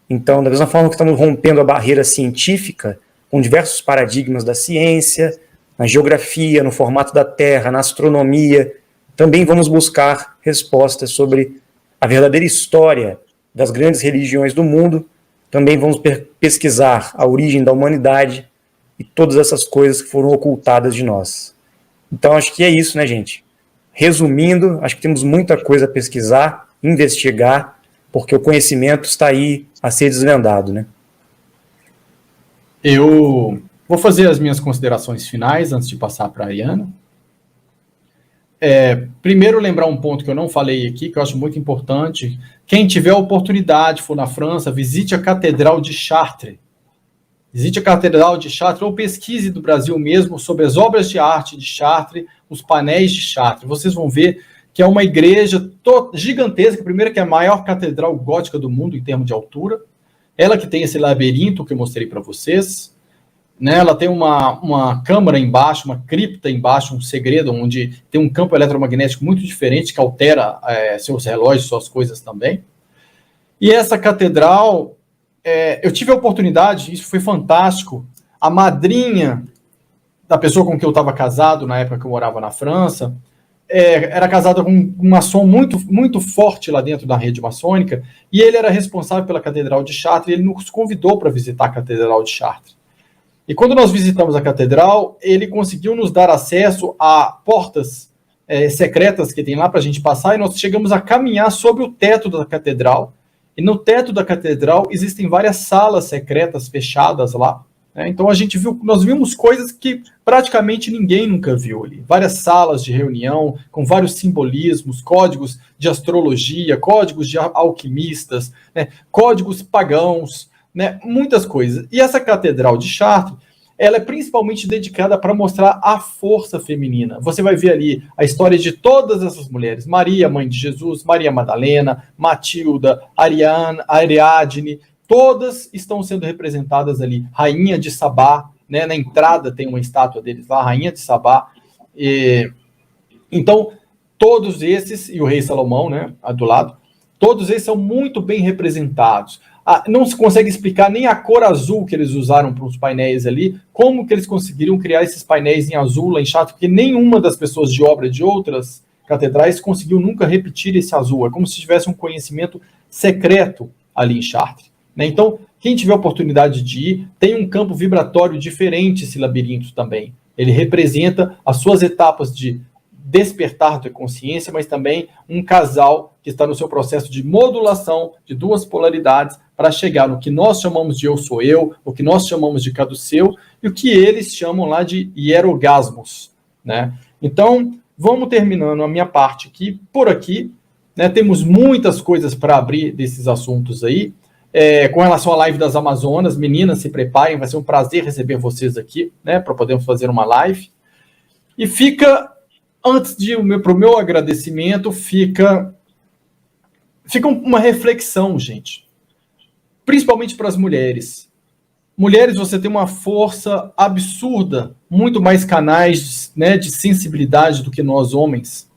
Então, da mesma forma que estamos rompendo a barreira científica, com diversos paradigmas da ciência, na geografia, no formato da Terra, na astronomia, também vamos buscar respostas sobre a verdadeira história das grandes religiões do mundo, também vamos pesquisar a origem da humanidade e todas essas coisas que foram ocultadas de nós. Então, acho que é isso, né, gente? Resumindo, acho que temos muita coisa a pesquisar, investigar, porque o conhecimento está aí a ser desvendado, né? Eu vou fazer as minhas considerações finais antes de passar para a Ariana. Primeiro, lembrar um ponto que eu não falei aqui, que eu acho muito importante. Quem tiver a oportunidade, for na França, visite a Catedral de Chartres. Visite a Catedral de Chartres ou pesquise do Brasil mesmo sobre as obras de arte de Chartres, os painéis de Chartres. Vocês vão ver que é uma igreja gigantesca, primeiro que é a maior catedral gótica do mundo em termos de altura. Ela que tem esse labirinto que eu mostrei para vocês. Né, ela tem uma câmara embaixo, uma cripta embaixo, um segredo, onde tem um campo eletromagnético muito diferente, que altera seus relógios, suas coisas também. E essa catedral, eu tive a oportunidade, isso foi fantástico, a madrinha da pessoa com quem eu estava casado, na época que eu morava na França, era casada com um maçom muito, muito forte lá dentro da rede maçônica, e ele era responsável pela Catedral de Chartres, e ele nos convidou para visitar a Catedral de Chartres. E quando nós visitamos a catedral, ele conseguiu nos dar acesso a portas secretas que tem lá para a gente passar, e nós chegamos a caminhar sobre o teto da catedral. E no teto da catedral existem várias salas secretas fechadas lá. Né? Então nós vimos coisas que praticamente ninguém nunca viu ali. Várias salas de reunião com vários simbolismos, códigos de astrologia, códigos de alquimistas, né? Códigos pagãos, né, muitas coisas. E essa Catedral de Chartres, ela é principalmente dedicada para mostrar a força feminina. Você vai ver ali a história de todas essas mulheres. Maria, mãe de Jesus, Maria Madalena, Matilda, Ariadne, todas estão sendo representadas ali. Rainha de Sabá, né, na entrada tem uma estátua deles lá, Rainha de Sabá. Então, todos esses, e o rei Salomão, né, do lado, todos esses são muito bem representados. Não se consegue explicar nem a cor azul que eles usaram para os painéis ali, como que eles conseguiriam criar esses painéis em azul lá em Chartres, porque nenhuma das pessoas de obra de outras catedrais conseguiu nunca repetir esse azul. É como se tivesse um conhecimento secreto ali em Chartres. Né? Então, quem tiver a oportunidade de ir, tem um campo vibratório diferente esse labirinto também. Ele representa as suas etapas de despertar da consciência, mas também um casal que está no seu processo de modulação de duas polaridades para chegar no que nós chamamos de eu sou eu, o que nós chamamos de caduceu e o que eles chamam lá de hierogasmos, né? Então, vamos terminando a minha parte aqui, por aqui, né? Temos muitas coisas para abrir desses assuntos aí. Com relação à live das Amazonas, meninas, se preparem, vai ser um prazer receber vocês aqui, né? Para podermos fazer uma live. E fica... Antes de para o meu agradecimento, fica uma reflexão, gente. Principalmente para as mulheres. Mulheres, você tem uma força absurda, muito mais canais, né, de sensibilidade do que nós, homens.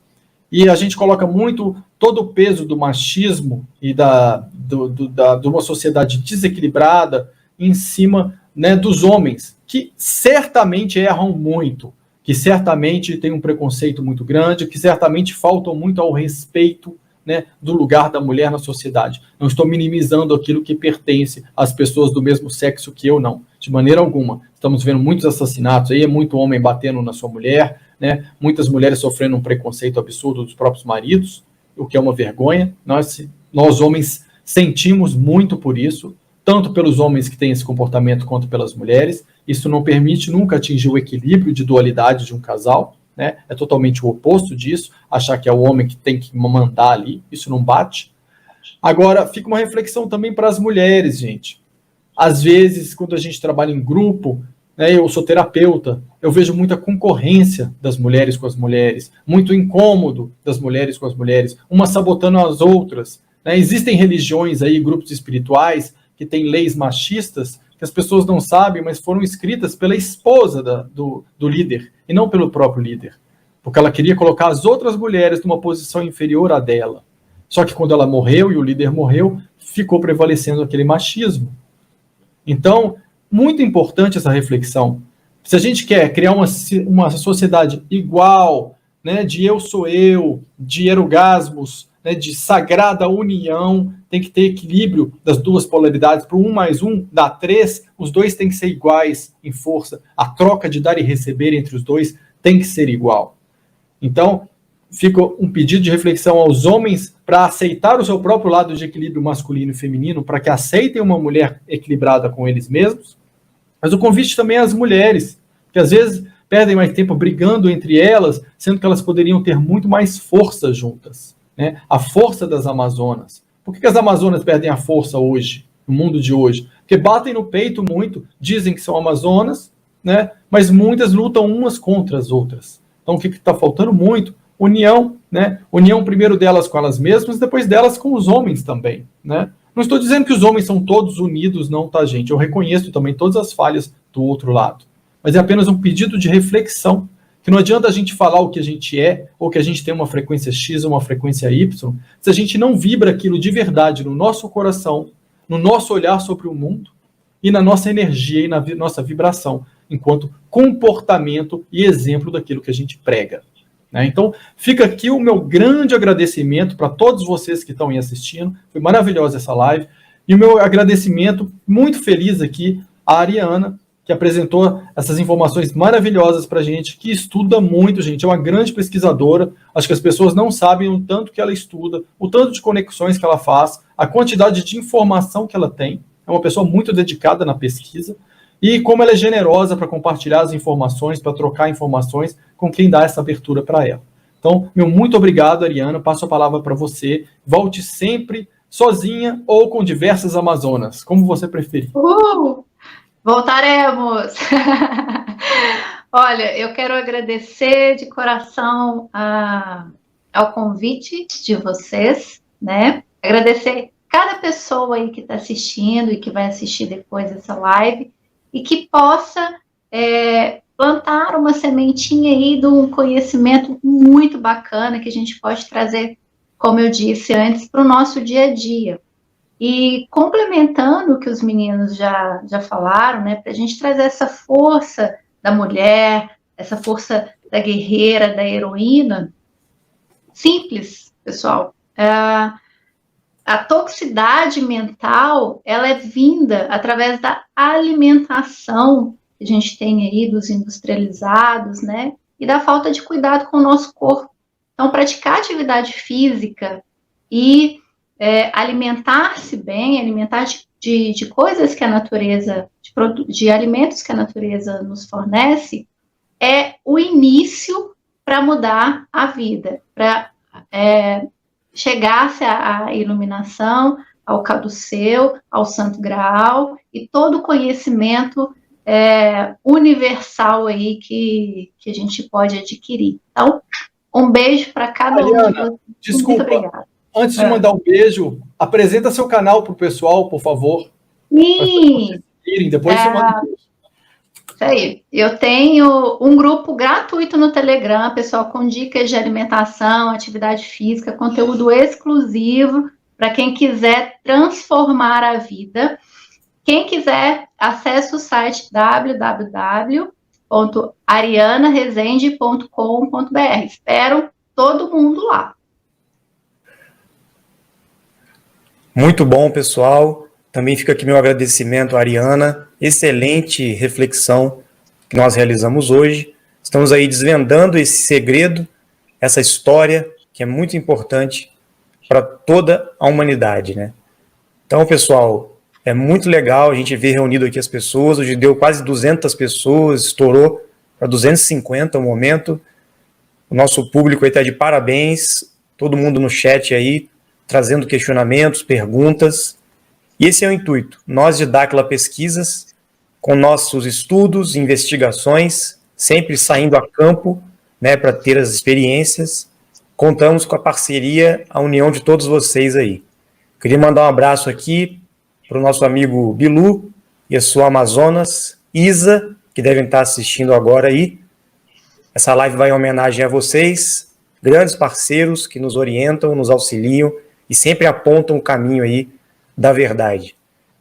E a gente coloca muito todo o peso do machismo e de uma sociedade desequilibrada em cima, né, dos homens, que certamente erram muito, que certamente tem um preconceito muito grande, que certamente faltam muito ao respeito, né, do lugar da mulher na sociedade. Não estou minimizando aquilo que pertence às pessoas do mesmo sexo que eu, não. De maneira alguma. Estamos vendo muitos assassinatos aí, muito homem batendo na sua mulher, né, muitas mulheres sofrendo um preconceito absurdo dos próprios maridos, o que é uma vergonha. Nós homens sentimos muito por isso, tanto pelos homens que têm esse comportamento quanto pelas mulheres. Isso não permite nunca atingir o equilíbrio de dualidade de um casal, né? É totalmente o oposto disso, achar que é o homem que tem que mandar ali, isso não bate. Agora, fica uma reflexão também para as mulheres, gente. Às vezes, quando a gente trabalha em grupo, né, eu sou terapeuta, eu vejo muita concorrência das mulheres com as mulheres, muito incômodo das mulheres com as mulheres, umas sabotando as outras. Né? Existem religiões aí, grupos espirituais, que têm leis machistas, que as pessoas não sabem, mas foram escritas pela esposa do líder, e não pelo próprio líder. Porque ela queria colocar as outras mulheres numa posição inferior à dela. Só que quando ela morreu e o líder morreu, ficou prevalecendo aquele machismo. Então, muito importante essa reflexão. Se a gente quer criar uma sociedade igual, né, de eu sou eu, de erogasmos, né, de sagrada união, tem que ter equilíbrio das duas polaridades, para 1 mais 1 dá 3, os dois têm que ser iguais em força, a troca de dar e receber entre os dois tem que ser igual. Então, fica um pedido de reflexão aos homens para aceitar o seu próprio lado de equilíbrio masculino e feminino, para que aceitem uma mulher equilibrada com eles mesmos, mas o convite também às mulheres, que às vezes perdem mais tempo brigando entre elas, sendo que elas poderiam ter muito mais força juntas, né? A força das Amazonas. Por que as Amazonas perdem a força hoje, no mundo de hoje? Porque batem no peito muito, dizem que são Amazonas, né? Mas muitas lutam umas contra as outras. Então o que está faltando muito? União, né? União primeiro delas com elas mesmas, depois delas com os homens também, né? Não estou dizendo que os homens são todos unidos, não, tá, gente? Eu reconheço também todas as falhas do outro lado. Mas é apenas um pedido de reflexão, que não adianta a gente falar o que a gente é, ou que a gente tem uma frequência X ou uma frequência Y, se a gente não vibra aquilo de verdade no nosso coração, no nosso olhar sobre o mundo, e na nossa energia e na nossa vibração, enquanto comportamento e exemplo daquilo que a gente prega. Então, fica aqui o meu grande agradecimento para todos vocês que estão aí assistindo. Foi maravilhosa essa live. E o meu agradecimento, muito feliz aqui, à Ariana, que apresentou essas informações maravilhosas para a gente, que estuda muito, gente. É uma grande pesquisadora. Acho que as pessoas não sabem o tanto que ela estuda, o tanto de conexões que ela faz, a quantidade de informação que ela tem. É uma pessoa muito dedicada na pesquisa. E como ela é generosa para compartilhar as informações, para trocar informações com quem dá essa abertura para ela. Então, meu muito obrigado, Ariana. Passo a palavra para você. Volte sempre sozinha ou com diversas Amazonas, como você preferir. Voltaremos! Olha, eu quero agradecer de coração ao convite de vocês, né? Agradecer cada pessoa aí que está assistindo e que vai assistir depois essa live, e que possa plantar uma sementinha aí de um conhecimento muito bacana que a gente pode trazer, como eu disse antes, para o nosso dia a dia. E complementando o que os meninos já falaram, né, para a gente trazer essa força da mulher, essa força da guerreira, da heroína, simples, pessoal. A toxicidade mental, ela é vinda através da alimentação que a gente tem aí dos industrializados, né? E da falta de cuidado com o nosso corpo. Então, praticar atividade física e alimentar-se bem, alimentar de coisas que a natureza, de alimentos que a natureza nos fornece, é o início para mudar a vida, para chegar-se à iluminação, ao caduceu, ao santo graal e todo o conhecimento universal aí que a gente pode adquirir. Então, um beijo para cada um de vocês. Desculpa, muito obrigada. Antes de mandar um beijo, apresenta seu canal para o pessoal, por favor. Sim. Depois você manda um beijo. Isso aí. Eu tenho um grupo gratuito no Telegram, pessoal, com dicas de alimentação, atividade física, conteúdo exclusivo para quem quiser transformar a vida. Quem quiser, acesse o site www.arianaresende.com.br. Espero todo mundo lá. Muito bom, pessoal. Também fica aqui meu agradecimento à Ariana. Excelente reflexão que nós realizamos hoje. Estamos aí desvendando esse segredo, essa história que é muito importante para toda a humanidade, né? Então, pessoal, é muito legal a gente ver reunido aqui as pessoas. Hoje deu quase 200 pessoas, estourou para 250 no momento. O nosso público aí está de parabéns. Todo mundo no chat aí, trazendo questionamentos, perguntas. E esse é o intuito. Nós de Dáquila Pesquisas, com nossos estudos, investigações, sempre saindo a campo, né, para ter as experiências, contamos com a parceria, a união de todos vocês aí. Queria mandar um abraço aqui para o nosso amigo Bilu e a sua Amazonas, Isa, que devem estar assistindo agora aí. Essa live vai em homenagem a vocês, grandes parceiros que nos orientam, nos auxiliam e sempre apontam o caminho aí da verdade.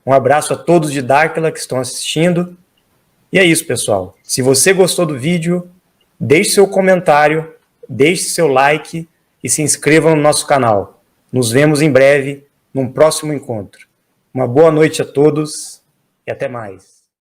Um abraço a todos de Dáquila que estão assistindo. E é isso, pessoal. Se você gostou do vídeo, deixe seu comentário, deixe seu like e se inscrevam no nosso canal. Nos vemos em breve num próximo encontro. Uma boa noite a todos e até mais.